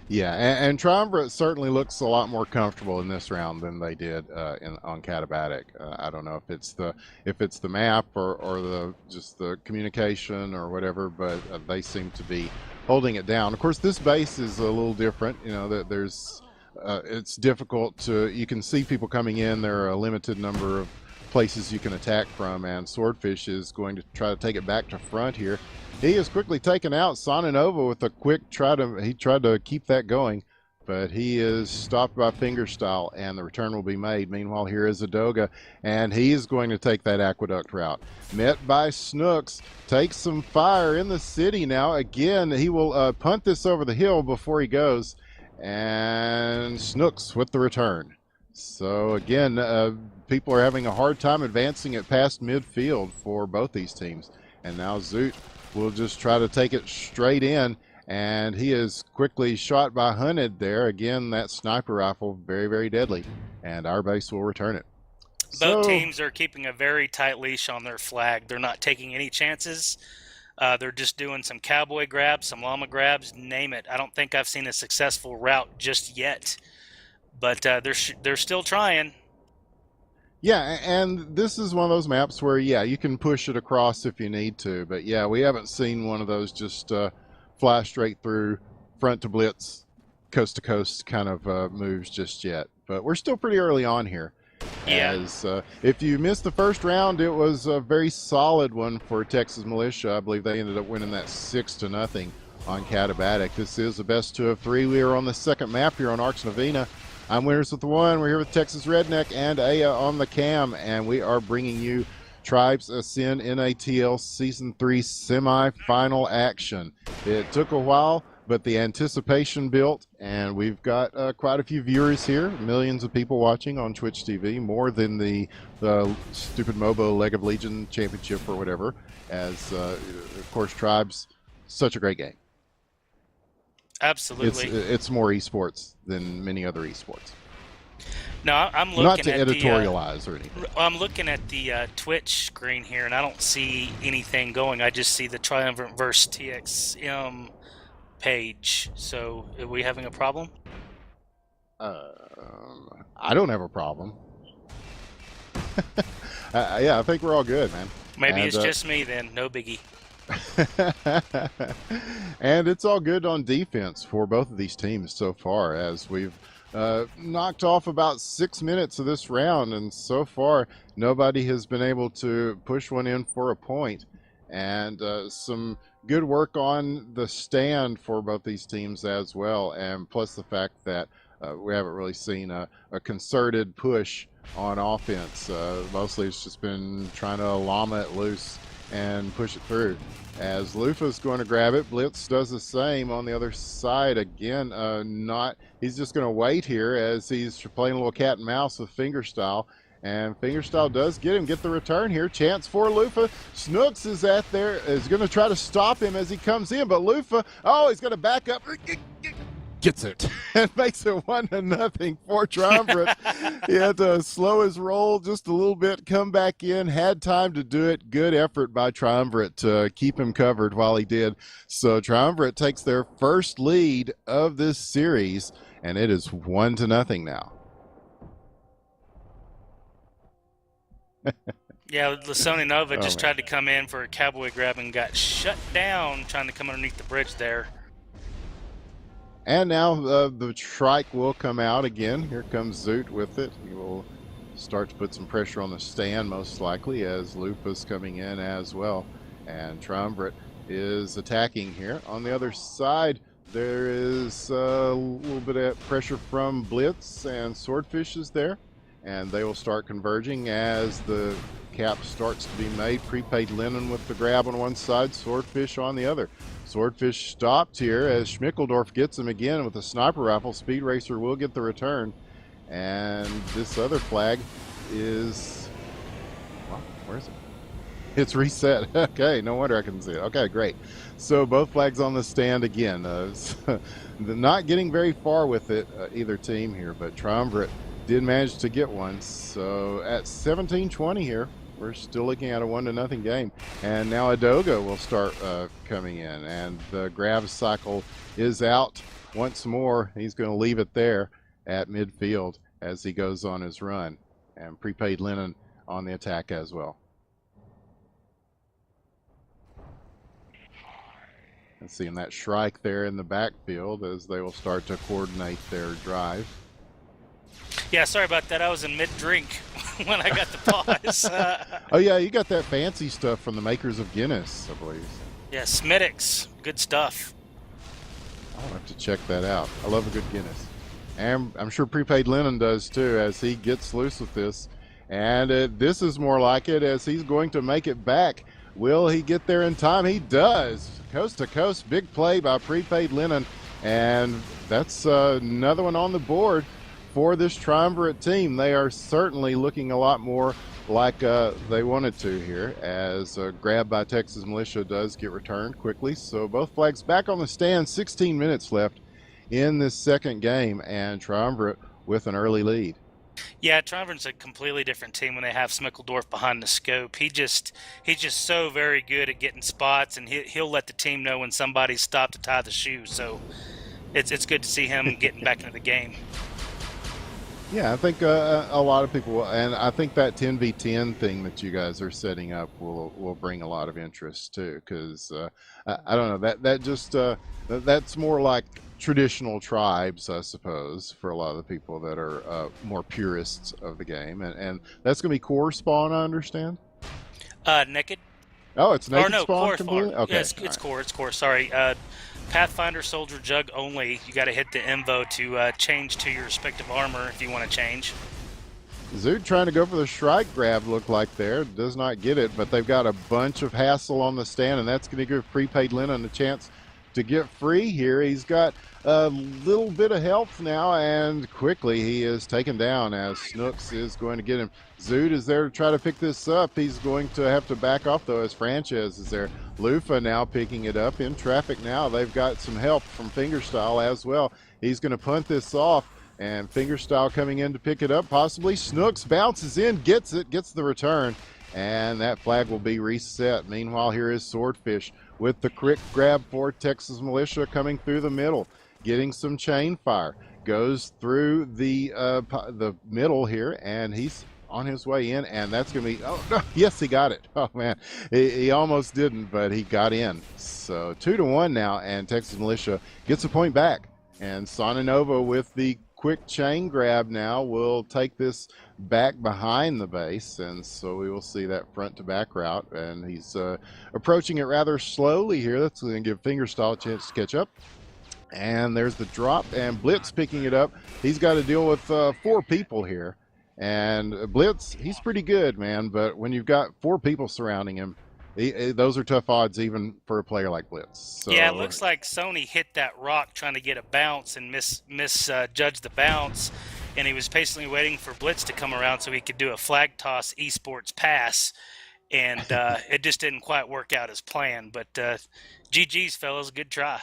Yeah, and Triumvirate certainly looks a lot more comfortable in this round than they did on Katabatic. I don't know if it's the map or just the communication or whatever, but they seem to be holding it down. Of course, this base is a little different. You know, that it's difficult to, you can see people coming in. There are a limited number of places you can attack from, and Swordfish is going to try to take it back to front here. He is quickly taken out. Sonanova with a quick he tried to keep that going, but he is stopped by Fingerstyle, and the return will be made. Meanwhile, here is Adoga, and he is going to take that aqueduct route. Met by Snooks, takes some fire in the city now. Again, he will punt this over the hill before he goes, and Snooks with the return. So again, people are having a hard time advancing it past midfield for both these teams. And now Zoot will just try to take it straight in, and he is quickly shot by Hunted there. Again, that sniper rifle, very, very deadly, and our base will return it. Both teams are keeping a very tight leash on their flag. They're not taking any chances. They're just doing some cowboy grabs, some llama grabs, name it. I don't think I've seen a successful route just yet, but they're still trying. Yeah, and this is one of those maps where, yeah, you can push it across if you need to. But, yeah, we haven't seen one of those just fly straight through, front to blitz, coast to coast kind of moves just yet. But we're still pretty early on here. Yeah. As if you missed the first round, it was a very solid one for Texas Militia. I believe they ended up winning that 6-0 on Katabatic. This is the best 2 of 3. We are on the second map here on Arx Novena. I'm Winners with the One. We're here with Texas Redneck and Aya on the cam, and we are bringing you Tribes Ascend NATL Season 3 semi-final action. It took a while, but the anticipation built, and we've got quite a few viewers here, millions of people watching on Twitch TV, more than the stupid MOBO Leg of Legion Championship or whatever, as, of course, Tribes, such a great game. Absolutely. It's more esports than many other esports. No, I'm looking Not to at editorialize or anything. I'm looking at the Twitch screen here, and I don't see anything going. I just see the Triumvirate versus TXM page. So, are we having a problem? I don't have a problem. Yeah, I think we're all good, man. Maybe And, it's just me then. No biggie. and it's all good on defense for both of these teams so far, as we've knocked off about 6 minutes of this round, and so far nobody has been able to push one in for a point. And some good work on the stand for both these teams as well, and plus the fact that we haven't really seen a concerted push on offense. Mostly it's just been trying to llama it loose and push it through. As Lufa's going to grab it, Blitz does the same on the other side again. He's just going to wait here as he's playing a little cat and mouse with Fingerstyle, and Fingerstyle does get the return here. Chance for Lufa. Snooks is going to try to stop him as he comes in, but Lufa, he's going to back up. Gets it and makes it 1-0 for Triumvirate. He had to slow his roll just a little bit, come back in, had time to do it. Good effort by Triumvirate to keep him covered while he did. So Triumvirate takes their first lead of this series, and it is 1-0 now. Yeah, Lasoni Nova just tried to come in for a cowboy grab and got shut down trying to come underneath the bridge there. And now the trike will come out again. Here comes Zoot with it. He will start to put some pressure on the stand, most likely, as Lufa's coming in as well. And Triumvirate is attacking here. On the other side, there is a little bit of pressure from Blitz, and Swordfish is there. And they will start converging as the cap starts to be made. Prepaid Linen with the grab on one side, Swordfish on the other. Swordfish stopped here as Schmickeldorf gets him again with a sniper rifle. Speed Racer will get the return. And this other flag is... Well, where is it? It's reset. Okay, no wonder I couldn't see it. Okay, great. So both flags on the stand again. Not getting very far with it, either team here, but Triumvirate did manage to get one. So at 17:20 here, we're still looking at a 1-0 game. And now Adoga will start coming in, and the grab cycle is out once more. He's going to leave it there at midfield as he goes on his run. And Prepaid Linen on the attack as well. And seeing that Shrike there in the backfield as they will start to coordinate their drive. Yeah, sorry about that. I was in mid-drink when I got the pause. Oh, yeah, you got that fancy stuff from the makers of Guinness, I believe. Yeah, Smittix. Good stuff. I'll have to check that out. I love a good Guinness. And I'm sure Prepaid Linen does, too, as he gets loose with this. And this is more like it, as he's going to make it back. Will he get there in time? He does. Coast to coast, big play by Prepaid Linen. And that's another one on the board for this Triumvirate team. They are certainly looking a lot more like they wanted to here, as a grab by Texas Militia does get returned quickly. So both flags back on the stand. 16 minutes left in this second game, and Triumvirate with an early lead. Yeah, Triumvirate's a completely different team when they have Schmickeldorf behind the scope. He's just so very good at getting spots, and he'll let the team know when somebody's stopped to tie the shoe. So it's good to see him getting back into the game. Yeah, I think a lot of people will, and I think that 10v10 thing that you guys are setting up will bring a lot of interest too, because I don't know, that just that's more like traditional tribes, I suppose, for a lot of the people that are more purists of the game, and that's going to be core spawn, I understand. Naked. Oh, it's naked or no, spawn core completely? Okay, yeah, it's core. It's core. Sorry. Pathfinder, Soldier, Jug only. You got to hit the Invo to change to your respective armor if you want to change. Zoot trying to go for the Shrike grab, looked like there. Does not get it, but they've got a bunch of hassle on the stand, and that's going to give Prepaid Linen a chance to get free here. He's got a little bit of health now, and quickly he is taken down as Snooks is going to get him. Zoot is there to try to pick this up. He's going to have to back off, though, as Frances is there. Lufa now picking it up in traffic now. They've got some help from Fingerstyle as well. He's going to punt this off. And Fingerstyle coming in to pick it up, possibly. Snooks bounces in, gets it, gets the return, and that flag will be reset. Meanwhile, here is Swordfish with the quick grab for Texas Militia coming through the middle, getting some chain fire. Goes through the middle here, and he's on his way in, and that's going to be, oh, no, yes, he got it. Oh, man, he almost didn't, but he got in. So 2-1 now, and Texas Militia gets a point back. And Sonanova with the quick chain grab now will take this back behind the base, and so we will see that front to back route, and he's approaching it rather slowly here. That's going to give Fingerstyle a chance to catch up. And there's the drop, and Blitz picking it up. He's got to deal with 4 people here, and Blitz, he's pretty good, man, but when you've got 4 people surrounding him, those are tough odds even for a player like Blitz. So, yeah, it looks like Sony hit that rock trying to get a bounce and misjudged the bounce, and he was patiently waiting for Blitz to come around so he could do a flag toss esports pass, and it just didn't quite work out as planned. But GG's, fellas, good try.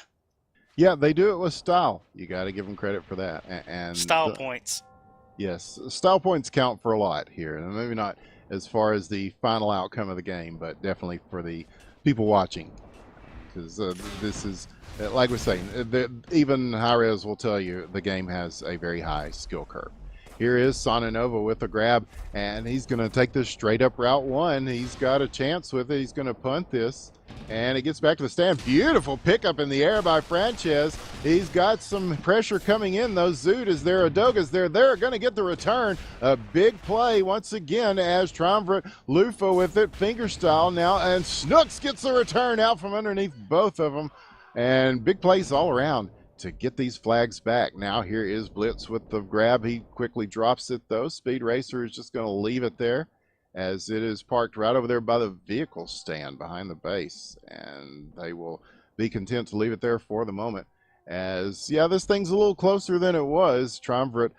Yeah, they do it with style. You got to give them credit for that. And style points. Yes, style points count for a lot here, and maybe not as far as the final outcome of the game, but definitely for the people watching, because this is, like we're saying, even high-res will tell you the game has a very high skill curve. Here is Sonanova with a grab, and he's going to take this straight up Route 1. He's got a chance with it. He's going to punt this, and it gets back to the stand. Beautiful pickup in the air by Frances. He's got some pressure coming in, though. Zoot is there. Adoga's there. They're going to get the return. A big play once again as Triumvirate. Lufa with it. Fingerstyle now, and Snooks gets the return out from underneath both of them. And big plays all around to get these flags back. Now here is Blitz with the grab. He quickly drops it, though. Speed Racer is just going to leave it there, as it is parked right over there by the vehicle stand behind the base, and they will be content to leave it there for the moment. As, yeah, this thing's a little closer than it was. Triumvirate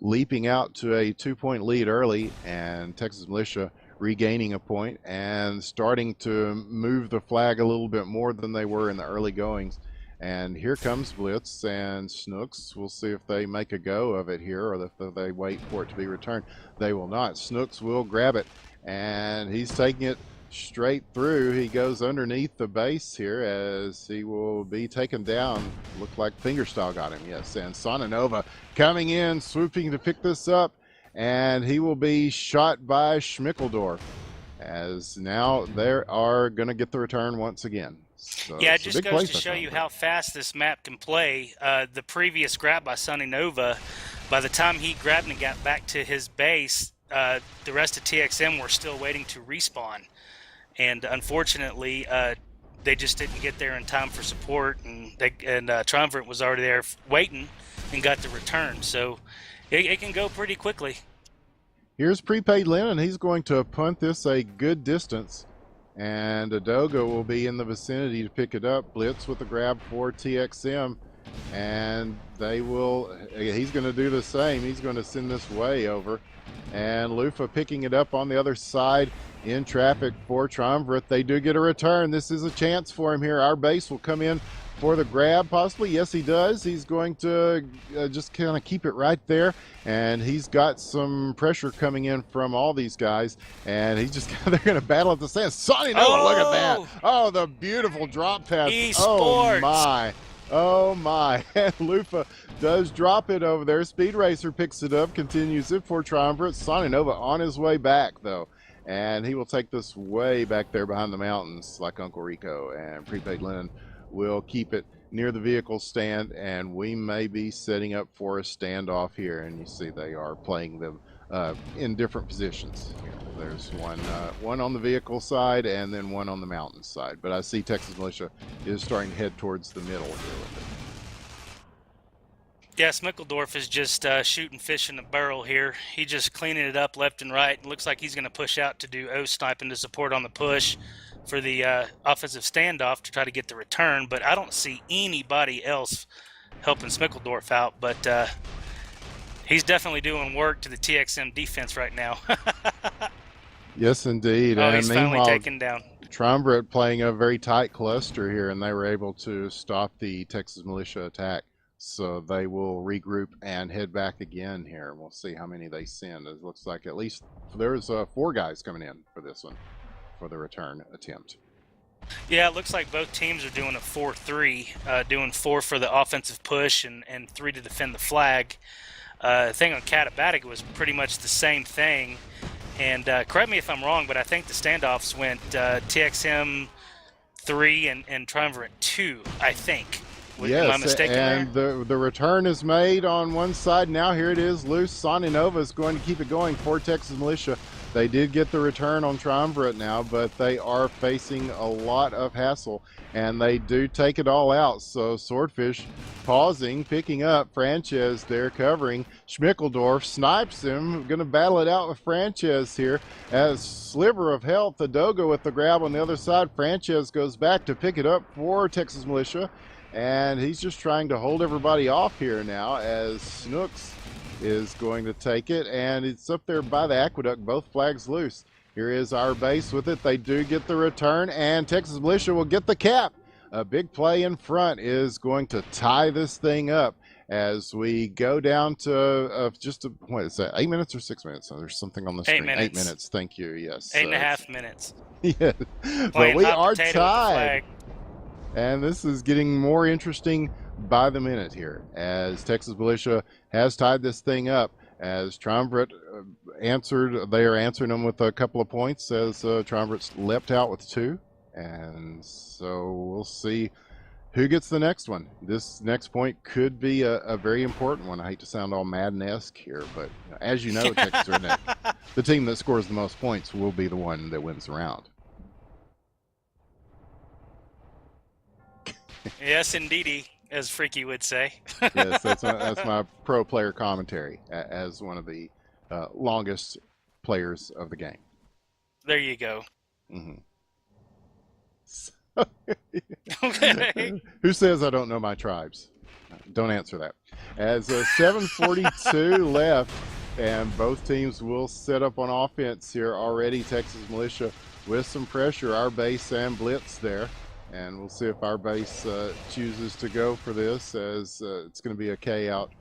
leaping out to a 2-point lead early, and Texas Militia regaining a point and starting to move the flag a little bit more than they were in the early goings. And here comes Blitz and Snooks. We'll see if they make a go of it here, or if they wait for it to be returned. They will not. Snooks will grab it, and he's taking it straight through. He goes underneath the base here as he will be taken down. Looked like Fingerstyle got him, yes. And Sonanova coming in, swooping to pick this up, and he will be shot by Schmickeldorf, as now they are going to get the return once again. So yeah, it just goes to show you how fast this map can play. The previous grab by Sonny Nova, by the time he grabbed and got back to his base, the rest of TXM were still waiting to respawn. And unfortunately, they just didn't get there in time for support, and Triumvirate was already there waiting and got the return. So it can go pretty quickly. Here's Prepaid Lennon. He's going to punt this a good distance, and Adoga will be in the vicinity to pick it up. Blitz with the grab for TXM, and he's going to do the same. He's going to send this way over, and Lufa picking it up on the other side in traffic for Triumvirate. They do get a return. This is a chance for him here. Our base will come in for the grab, possibly. Yes, he does. He's going to just kind of keep it right there, and he's got some pressure coming in from all these guys, and he's just they're going to battle at the stand. Sonny, no, look at that! Oh, the beautiful drop pass! Esports. Oh my! And Lufa does drop it over there. Speed Racer picks it up, continues it for Triumvirate. Sonny Nova on his way back though, and he will take this way back there behind the mountains like Uncle Rico, and Prepaid Lennon will keep it near the vehicle stand, and we may be setting up for a standoff here. And you see they are playing them in different positions. There's one on the vehicle side and then one on the mountain side, but I see Texas Militia is starting to head towards the middle here with it. Yeah, Schmickeldorf is just shooting fish in a barrel here. He's just cleaning it up left and right. It looks like he's going to push out to do O-sniping to support on the push for the offensive standoff to try to get the return, but I don't see anybody else helping Schmickeldorf out, but he's definitely doing work to the TXM defense right now. Yes, indeed. Oh, and he's finally taken down. Triumvirate playing a very tight cluster here, and they were able to stop the Texas Militia attack So they will regroup and head back again here. We'll see how many they send. It looks like at least there's 4 guys coming in for this one, for the return attempt. Yeah, it looks like both teams are doing a 4-3, doing 4 for the offensive push and 3 to defend the flag. The thing on Katabatic was pretty much the same thing. And correct me if I'm wrong, but I think the standoffs went TXM 3 and Triumvirate 2, I think. Am I mistaken and there? the return is made on one side. Now here it is loose. Sonny is going to keep it going for Texas Militia. They did get the return on Triumvirate now, but they are facing a lot of hassle, and they do take it all out. So Swordfish pausing, picking up Frances there, covering. Schmickeldorf snipes him, going to battle it out with Frances here. As sliver of health, Adoga with the grab on the other side. Frances goes back to pick it up for Texas Militia, and he's just trying to hold everybody off here now as Snooks is going to take it, and it's up there by the aqueduct, both flags loose. Here is our base with it. They do get the return, and Texas Militia will get the cap. A big play in front is going to tie this thing up as we go down to what is that, 8 minutes or 6 minutes? Oh, there's something on the screen. 8 minutes. 8 minutes, thank you, yes. 8.5 minutes. Yeah, but we are tied. And this is getting more interesting by the minute here as Texas Militia has tied this thing up. As Triumvirate they are answering them with a couple of points as Triumvirate's leapt out with 2. And so we'll see who gets the next one. This next point could be a very important one. I hate to sound all Madden-esque here, but as you know, Texas Redneck, the team that scores the most points will be the one that wins the round. Yes, indeedy, as Freaky would say. Yes, that's my pro player commentary as one of the longest players of the game. There you go. Mm-hmm. Okay. Who says I don't know my tribes? Don't answer that. As 7:42 left, and both teams will set up on offense here already. Texas Militia with some pressure. Our base and blitz there. And we'll see if our base chooses to go for this, as it's going to be a K out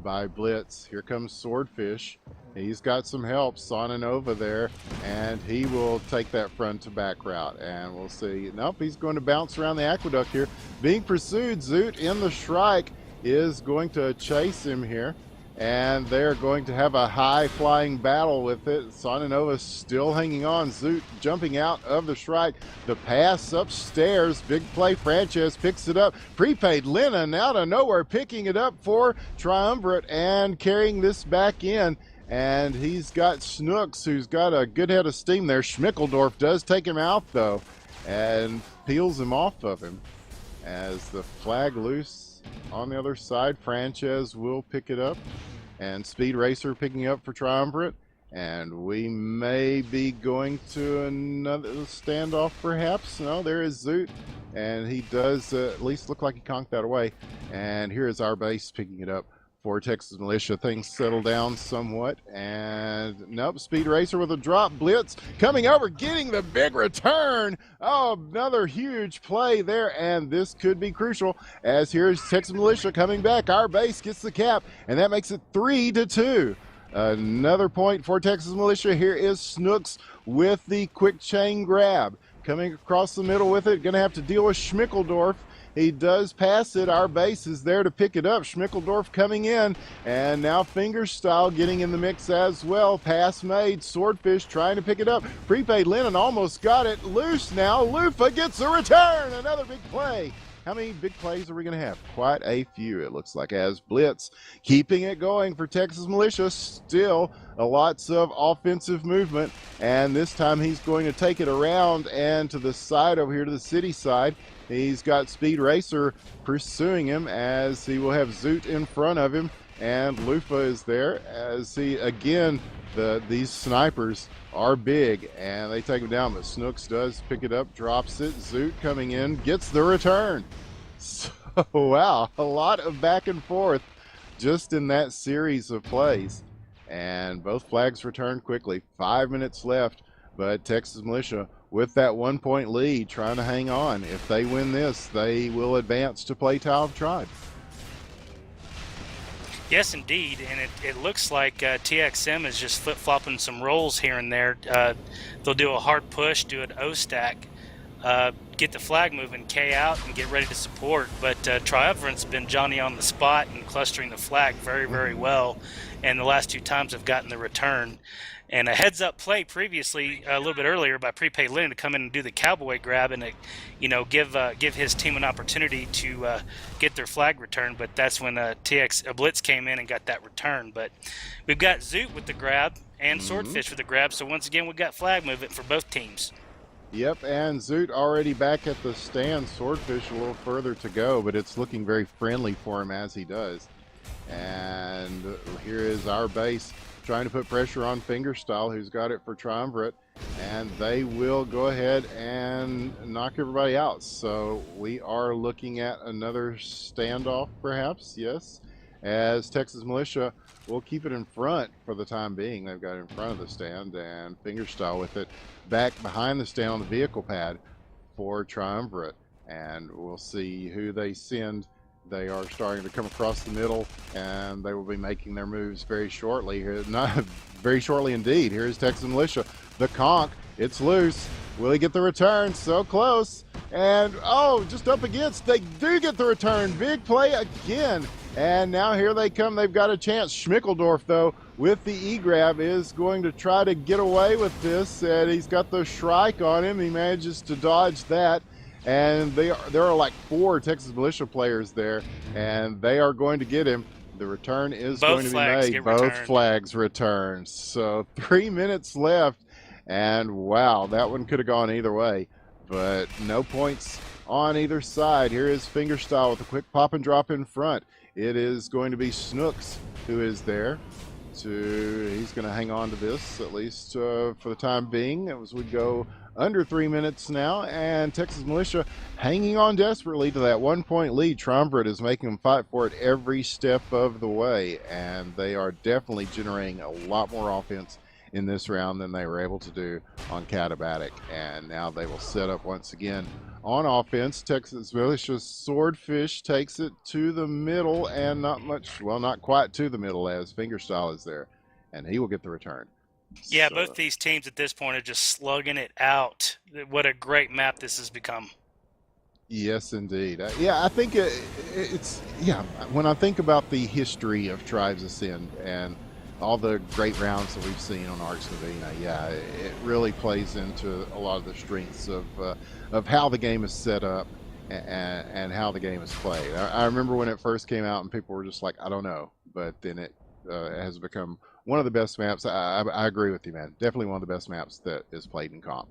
by blitz. Here comes Swordfish. He's got some help. Sonanova there, and he will take that front to back route. And we'll see. Nope, he's going to bounce around the aqueduct here. Being pursued, Zoot in the Shrike is going to chase him here. And they're going to have a high-flying battle with it. Sonanova still hanging on. Zoot jumping out of the Shrike. The pass upstairs. Big play. Frances picks it up. Prepaid Lennon out of nowhere picking it up for Triumvirate and carrying this back in. And he's got Snooks, who's got a good head of steam there. Schmickeldorf does take him out, though, and peels him off of him. As the flag loose on the other side, Frances will pick it up. And Speed Racer picking up for Triumvirate. And we may be going to another standoff, perhaps. No, there is Zoot. And he does at least look like he conked that away. And here is our base picking it up for Texas Militia. Things settle down somewhat. And nope, Speed Racer with a drop. Blitz coming over, getting the big return. Oh, another huge play there. And this could be crucial, as here's Texas Militia coming back. Our base gets the cap, and that makes it 3-2. Another point for Texas Militia. Here is Snooks with the quick chain grab. Coming across the middle with it. Going to have to deal with Schmickeldorf. He does pass it. Our base is there to pick it up. Schmickeldorf coming in. And now Fingerstyle getting in the mix as well. Pass made. Swordfish trying to pick it up. Prepaid Lennon almost got it. Loose now. Lufa gets a return. Another big play. How many big plays are we going to have? Quite a few, it looks like, as Blitz keeping it going for Texas Militia. Still lots of offensive movement, and this time he's going to take it around and to the side over here, to the city side. He's got Speed Racer pursuing him, as he will have Zoot in front of him, and Lufa is there as he, again, these snipers are big, and they take him down, but Snooks does pick it up, drops it. Zoot coming in, gets the return. So, wow, a lot of back and forth just in that series of plays. And both flags returned quickly. 5 minutes left, but Texas Militia with that 1 point lead, trying to hang on. If they win this, they will advance to play Tile of Tribe. Yes, indeed, and it looks like TXM is just flip-flopping some rolls here and there. They'll do a hard push, do an O-stack, get the flag moving, K out, and get ready to support. But Triumvirate's been Johnny on the spot and clustering the flag very, very well, and the last 2 times have gotten the return. And a heads-up play previously, a little bit earlier, by Prepaid Linen to come in and do the cowboy grab and, give his team an opportunity to get their flag returned. But that's when a Blitz came in and got that return. But we've got Zoot with the grab and Swordfish with the grab. So once again, we've got flag movement for both teams. Yep, and Zoot already back at the stand. Swordfish a little further to go, but it's looking very friendly for him as he does. And here is our base trying to put pressure on Fingerstyle, who's got it for Triumvirate, and they will go ahead and knock everybody out. So we are looking at another standoff, perhaps, yes, as Texas Militia will keep it in front for the time being. They've got it in front of the stand, and Fingerstyle with it back behind the stand on the vehicle pad for Triumvirate. And we'll see who they send. They are starting to come across the middle, and they will be making their moves very shortly. Here, not very shortly indeed. Here's Texas Militia. The conch, it's loose. Will he get the return? So close. And, oh, just up against. They do get the return. Big play again. And now here they come. They've got a chance. Schmickeldorf, though, with the E-grab, is going to try to get away with this. And he's got the Shrike on him. He manages to dodge that. And there are like 4 Texas Militia players there, and they are going to get him. The return is going to be made. Both flags returned. So 3 minutes left, and wow, that one could have gone either way. But no points on either side. Here is Fingerstyle with a quick pop and drop in front. It is going to be Snooks who is there. He's going to hang on to this, at least for the time being, as we go under 3 minutes now, and Texas Militia hanging on desperately to that 1-point lead. Triumvirate is making them fight for it every step of the way, and they are definitely generating a lot more offense in this round than they were able to do on Katabatic. And now they will set up once again on offense. Texas Militia's Swordfish takes it to the middle, and not quite to the middle, as Fingerstyle is there, and he will get the return. Yeah, both these teams at this point are just slugging it out. What a great map this has become. Yes, indeed. I think it's when I think about the history of Tribes Ascend and all the great rounds that we've seen on Arx Novena, it really plays into a lot of the strengths of how the game is set up and how the game is played. I remember when it first came out and people were just like, I don't know, but then it has become one of the best maps. I agree with you, man. Definitely one of the best maps that is played in comp.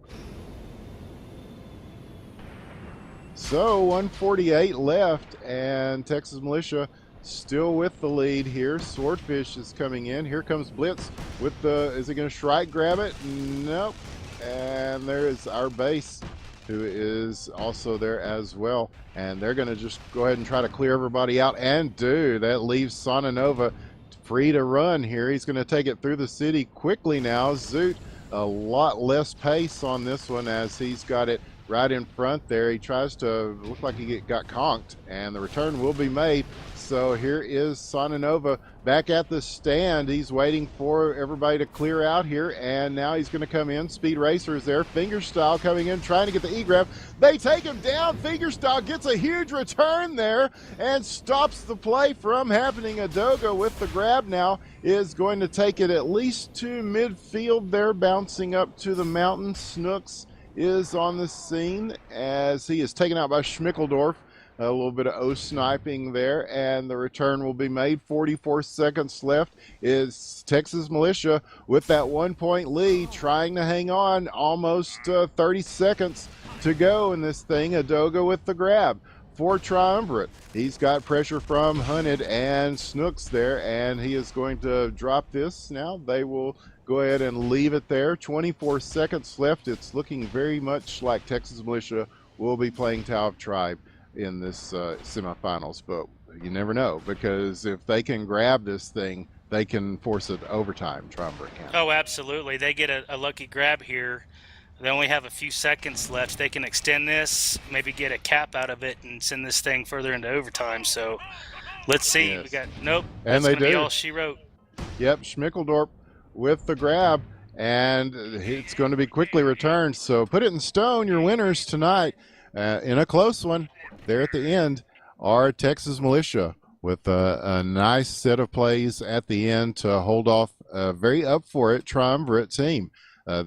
So 148 left, and Texas Militia still with the lead here. Swordfish is coming in. Here comes Blitz with is he going to Shrike grab it? Nope. And there is our base, who is also there as well. And they're going to just go ahead and try to clear everybody out, and do. That leaves Sonanova free to run here. He's going to take it through the city quickly now. Zoot, a lot less pace on this one, as he's got it right in front there. He tries to look like he got conked, and the return will be made. So here is Sonanova back at the stand. He's waiting for everybody to clear out here, and now he's going to come in. Speed Racer is there. Fingerstyle coming in, trying to get the E-grab. They take him down. Fingerstyle gets a huge return there and stops the play from happening. Adoga with the grab now is going to take it at least to midfield there, bouncing up to the mountain. Snooks is on the scene as he is taken out by Schmickeldorf. A little bit of O-sniping there, and the return will be made. 44 seconds left. Is Texas Militia with that 1-point lead, trying to hang on. Almost 30 seconds to go in this thing. Adoga with the grab for Triumvirate. He's got pressure from Hunted and Snooks there, and he is going to drop this now. They will go ahead and leave it there. 24 seconds left. It's looking very much like Texas Militia will be playing Tau of Tribe in this semifinals, but you never know, because if they can grab this thing, they can force it overtime. Triumvirate can. Oh, absolutely. They get a lucky grab here. They only have a few seconds left. They can extend this, maybe get a cap out of it, and send this thing further into overtime. So Let's see. Yes. We got nope. And That's they gonna be do. all she wrote. Yep, Schmickeldorp with the grab, and it's going to be quickly returned. So put it in stone. Your winners tonight in a close one there at the end are Texas Militia with a nice set of plays at the end to hold off a very up for it Triumvirate team.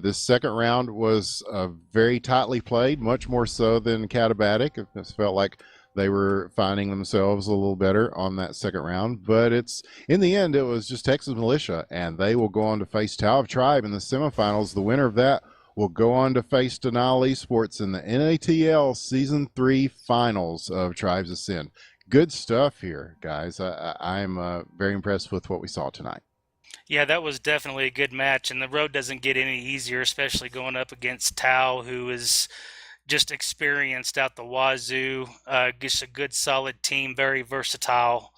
This second round was very tightly played, much more so than Katabatic. It just felt like they were finding themselves a little better on that second round. But in the end, it was just Texas Militia, and they will go on to face Tau of Tribe in the semifinals. The winner of that will go on to face Denial Esports in the NATL Season 3 finals of Tribes Ascend. Good stuff here, guys. I'm very impressed with what we saw tonight. Yeah, that was definitely a good match, and the road doesn't get any easier, especially going up against Tau, who is just experienced out the wazoo. Just a good, solid team, very versatile.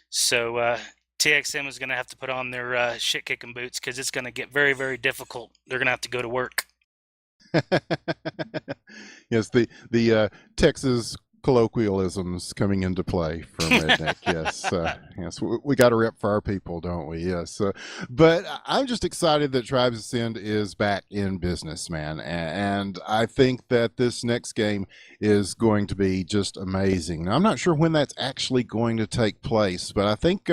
So TXM is going to have to put on their shit-kicking boots because it's going to get very, very difficult. They're going to have to go to work. Yes, the Texas colloquialisms coming into play from Redneck. Yes, yes, we got to rep for our people, don't we? Yes, but I'm just excited that Tribes Ascend is back in business, man, and I think that this next game is going to be just amazing. Now, I'm not sure when that's actually going to take place, but I think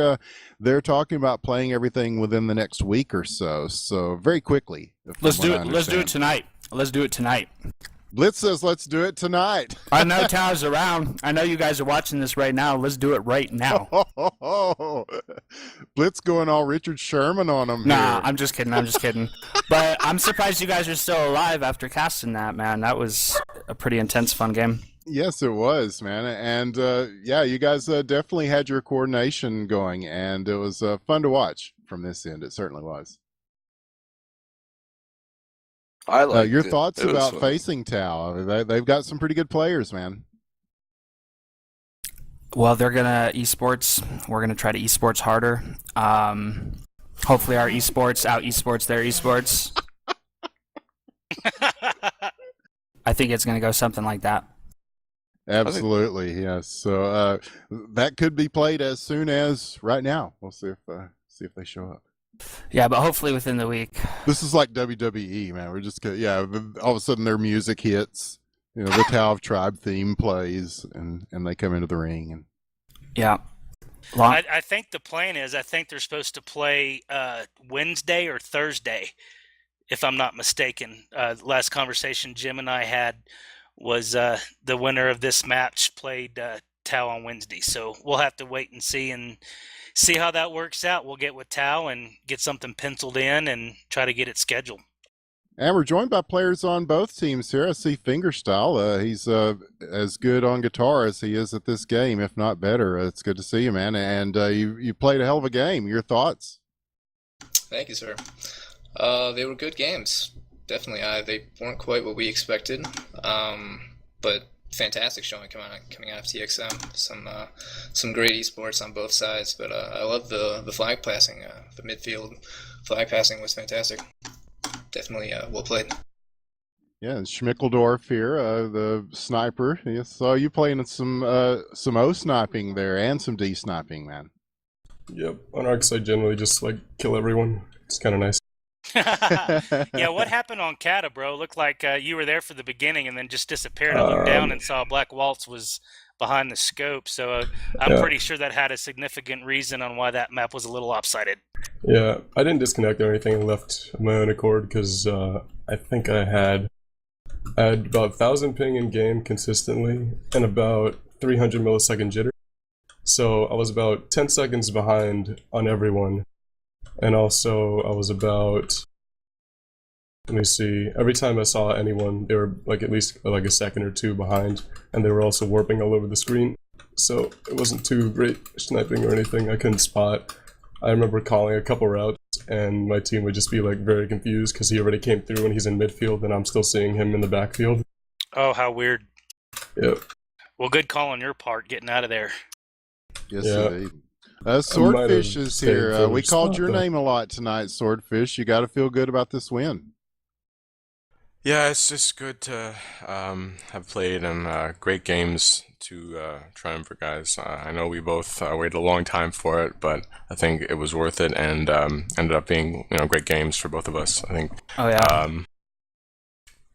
they're talking about playing everything within the next week or so. So very quickly. Let's do it. Let's do it tonight. Let's do it tonight. Blitz says, let's do it tonight. I know Tau's around. I know you guys are watching this right now. Let's do it right now. Blitz going all Richard Sherman on him. Nah, here. I'm just kidding. I'm just kidding. But I'm surprised you guys are still alive after casting that, man. That was a pretty intense, fun game. Yes, it was, man. And yeah, you guys definitely had your coordination going, and it was fun to watch from this end. It certainly was. I like your thoughts about facing Tau? They've got some pretty good players, man. Well, they're gonna esports. We're gonna try to esports harder. Hopefully, our esports out esports their esports. I think it's gonna go something like that. Absolutely, yes. So that could be played as soon as right now. We'll see if they show up. Yeah, but hopefully within the week. This is like WWE, man. We're just all of a sudden their music hits, the Tau of Tribe theme plays, and they come into the ring. And yeah, I think the plan is they're supposed to play Wednesday or Thursday, if I'm not mistaken. Last conversation Jim and I had was the winner of this match played Tau on Wednesday. So we'll have to wait and see how that works out. We'll get with Tau and get something penciled in and try to get it scheduled. And we're joined by players on both teams here. I see Fingerstyle. He's as good on guitar as he is at this game, if not better. It's good to see you, man. And you played a hell of a game. Your thoughts? Thank you, sir. They were good games. Definitely. They weren't quite what we expected, but fantastic showing coming out of TXM. Some great esports on both sides, but I love the flag passing. The midfield flag passing was fantastic. Definitely well played. Yeah, and Schmickeldorf here, the sniper. I saw you playing some O sniping there and some D sniping, man. Yep, on Arcs I generally just kill everyone. It's kind of nice. Yeah, what happened on Kata, bro? Looked like you were there for the beginning and then just disappeared. I looked down and saw Black Waltz was behind the scope, so I'm pretty sure that had a significant reason on why that map was a little lopsided. Yeah, I didn't disconnect or anything. I left of my own accord because I think I had about 1,000 ping in game consistently and about 300 millisecond jitter. So I was about 10 seconds behind on everyone. And also, I was about, let me see, every time I saw anyone, they were at least a second or two behind, and they were also warping all over the screen. So it wasn't too great sniping or anything. I couldn't spot. I remember calling a couple routes, and my team would just be very confused because he already came through when he's in midfield, and I'm still seeing him in the backfield. Oh, how weird. Yep. Well, good call on your part, getting out of there. Yes, indeed. Swordfish is here. We called your name a lot tonight, Swordfish. You got to feel good about this win. Yeah, it's just good to have played and great games to Triumvirate guys. I know we both waited a long time for it, but I think it was worth it and ended up being great games for both of us. I think. Oh yeah.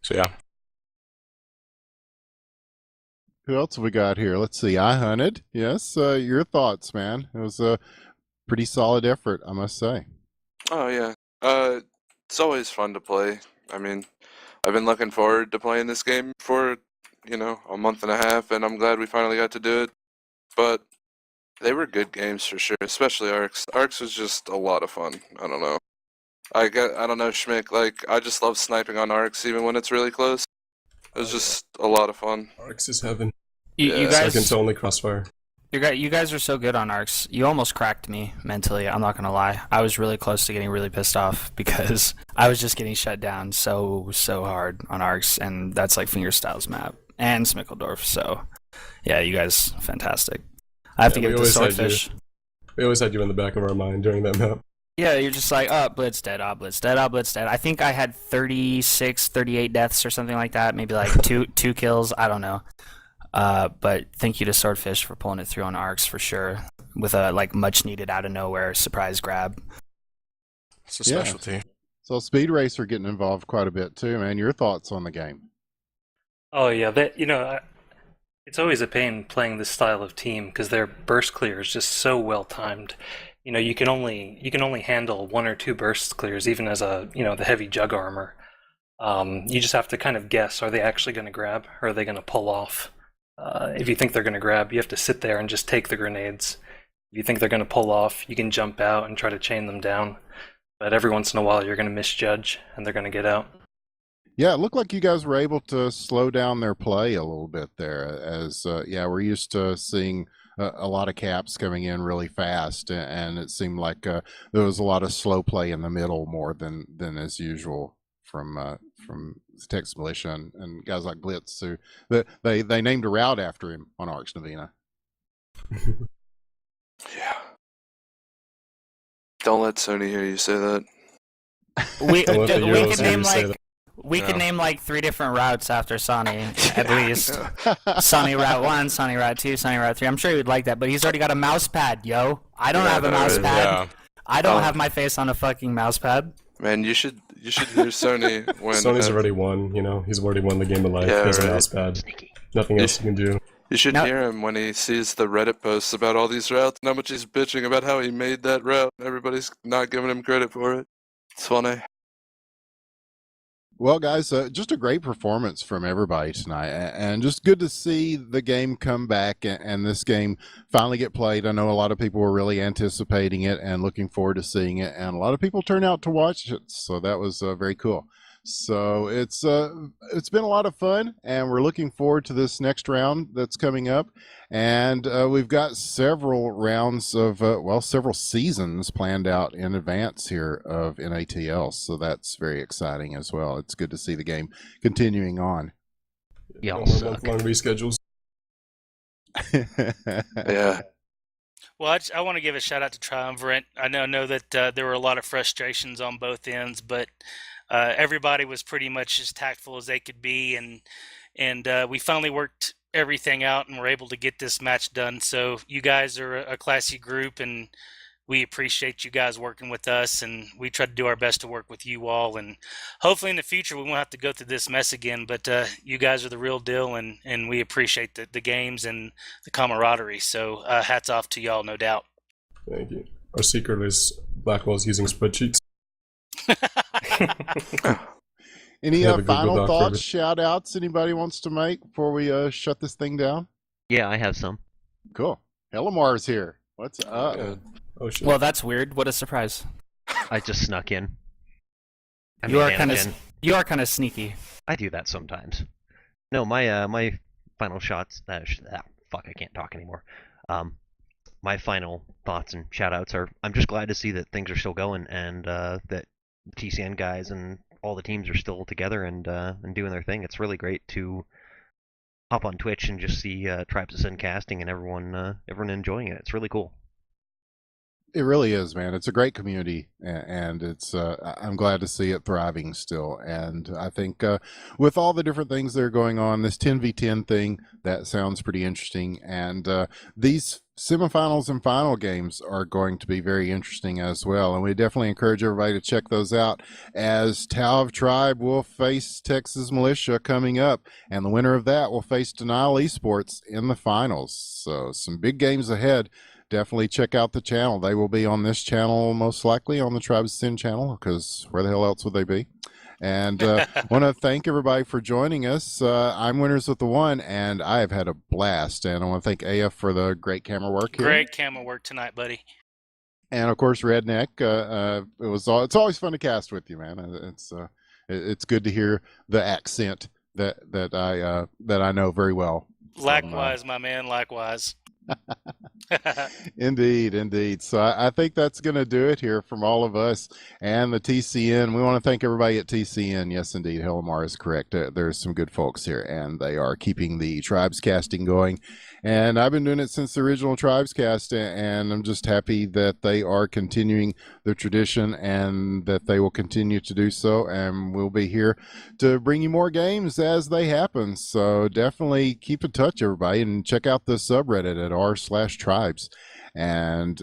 So yeah. Who else have we got here? Let's see. I hunted. Yes. Your thoughts, man? It was a pretty solid effort, I must say. Oh yeah. It's always fun to play. I mean, I've been looking forward to playing this game for, a month and a half, and I'm glad we finally got to do it. But they were good games for sure, especially Arcs. Arcs was just a lot of fun. I don't know. I don't know, Schmick, like, I just love sniping on Arcs even when it's really close. It was just a lot of fun. Arcs is heaven. You Yeah. guys, Second to only Crossfire. you guys are so good on arcs. You almost cracked me mentally. I'm not gonna lie. I was really close to getting really pissed off because I was just getting shut down so hard on arcs, and that's like Fingerstyles map and Smickledorf. So yeah, you guys fantastic. I have to Yeah, give we it to always had you. Swordfish. We always had you in the back of our mind during that map. Yeah, you're just like, oh, Blitz dead, oh, Blitz dead, oh, Blitz dead. I think I had 36, 38 deaths or something like that. Maybe like two kills. I don't know. But thank you to Swordfish for pulling it through on arcs for sure, with a like much needed out of nowhere surprise grab. It's a specialty. So Speed Racer getting involved quite a bit too, man. Your thoughts on the game? Oh yeah, it's always a pain playing this style of team because their burst clear is just so well timed. You can only handle one or two burst clears, even as the heavy jug armor. You just have to kind of guess: are they actually going to grab, or are they going to pull off? If you think they're going to grab, you have to sit there and just take the grenades. If you think they're going to pull off, you can jump out and try to chain them down. But every once in a while, you're going to misjudge, and they're going to get out. Yeah, it looked like you guys were able to slow down their play a little bit there. As we're used to seeing a lot of caps coming in really fast, and it seemed like there was a lot of slow play in the middle more than as usual from Texas Militia and guys like Blitz, who they named a route after him on Arcs Navina. Yeah. Don't let Sony hear you say that. We Don't let the we Euros could hear name you say like that. we could name like 3 different routes after Sonny at least. Sonny Route 1, Sonny Route 2, Sonny Route 3. I'm sure he would like that, but he's already got a mouse pad, yo. I don't have a mouse pad. Yeah. I don't have my face on a fucking mouse pad. Man, you should hear Sony when Sony's already won, he's already won the game of life. Yeah, He has a right. mouse pad. Nothing else he can do. You should Now- hear him when he sees the Reddit posts about all these routes and how much he's bitching about how he made that route. Everybody's not giving him credit for it. It's funny. Well, guys, just a great performance from everybody tonight, and just good to see the game come back and this game finally get played. I know a lot of people were really anticipating it and looking forward to seeing it, and a lot of people turned out to watch it, so that was very cool. So it's been a lot of fun, and we're looking forward to this next round that's coming up. And we've got several rounds of, several seasons planned out in advance here of NATL. So that's very exciting as well. It's good to see the game continuing on. No more month-long reschedules. Yeah. Well, I want to give a shout out to Triumvirate. I know that there were a lot of frustrations on both ends, but everybody was pretty much as tactful as they could be, and we finally worked everything out and were able to get this match done. So you guys are a classy group, and we appreciate you guys working with us, and we try to do our best to work with you all, and hopefully in the future we won't have to go through this mess again, but you guys are the real deal, and we appreciate the games and the camaraderie. So hats off to y'all, no doubt. Thank you. Our secret is Blackwell's using spreadsheets. Any Have a good final doc for thoughts, it. shout outs anybody wants to make before we shut this thing down? Yeah, I have some. Cool. Helamar's here. What's up? Yeah. Oh shit. Well, that's weird. What a surprise. I just snuck in. You are kind of sneaky. I do that sometimes. No, my final shots. Fuck, I can't talk anymore. My final thoughts and shout-outs are: I'm just glad to see that things are still going, and that TCN guys and all the teams are still together and doing their thing. It's really great to hop on Twitch and just see Tribes of Sin casting and everyone enjoying it. It's really cool. It really is, man. It's a great community, and it's I'm glad to see it thriving still. And I think with all the different things that are going on, this 10v10 thing, that sounds pretty interesting. And these semifinals and final games are going to be very interesting as well. And we definitely encourage everybody to check those out, as Tau of Tribe will face Texas Militia coming up, and the winner of that will face NATL Esports in the finals. So some big games ahead. Definitely check out the channel. They will be on this channel, most likely on the Tribes Sin channel, because where the hell else would they be? And want to thank everybody for joining us. I'm Winners with the One, and I have had a blast. And I want to thank AF for the great camera work here. Great camera work tonight, buddy. And of course, Redneck. It's always fun to cast with you, man. It's good to hear the accent that I know very well. Likewise, my man. Likewise. Indeed. So I think that's going to do it here from all of us and the TCN. We want to thank everybody at TCN. Yes, indeed, Helmar is correct. There's some good folks here, and they are keeping the Tribes casting going. And I've been doing it since the original Tribes cast, and I'm just happy that they are continuing the tradition and that they will continue to do so. And we'll be here to bring you more games as they happen. So definitely keep in touch, everybody, and check out the subreddit at r/tribes. And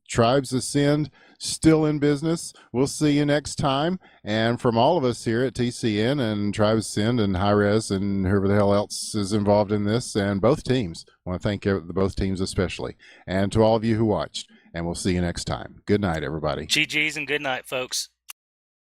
Tribes Ascend still in business. We'll see you next time. And from all of us here at TCN and Tribes Ascend and Hi-Rez and whoever the hell else is involved in this, and both teams, I want to thank both teams especially, and to all of you who watched. And we'll see you next time. Good night, everybody. GG's and good night, folks.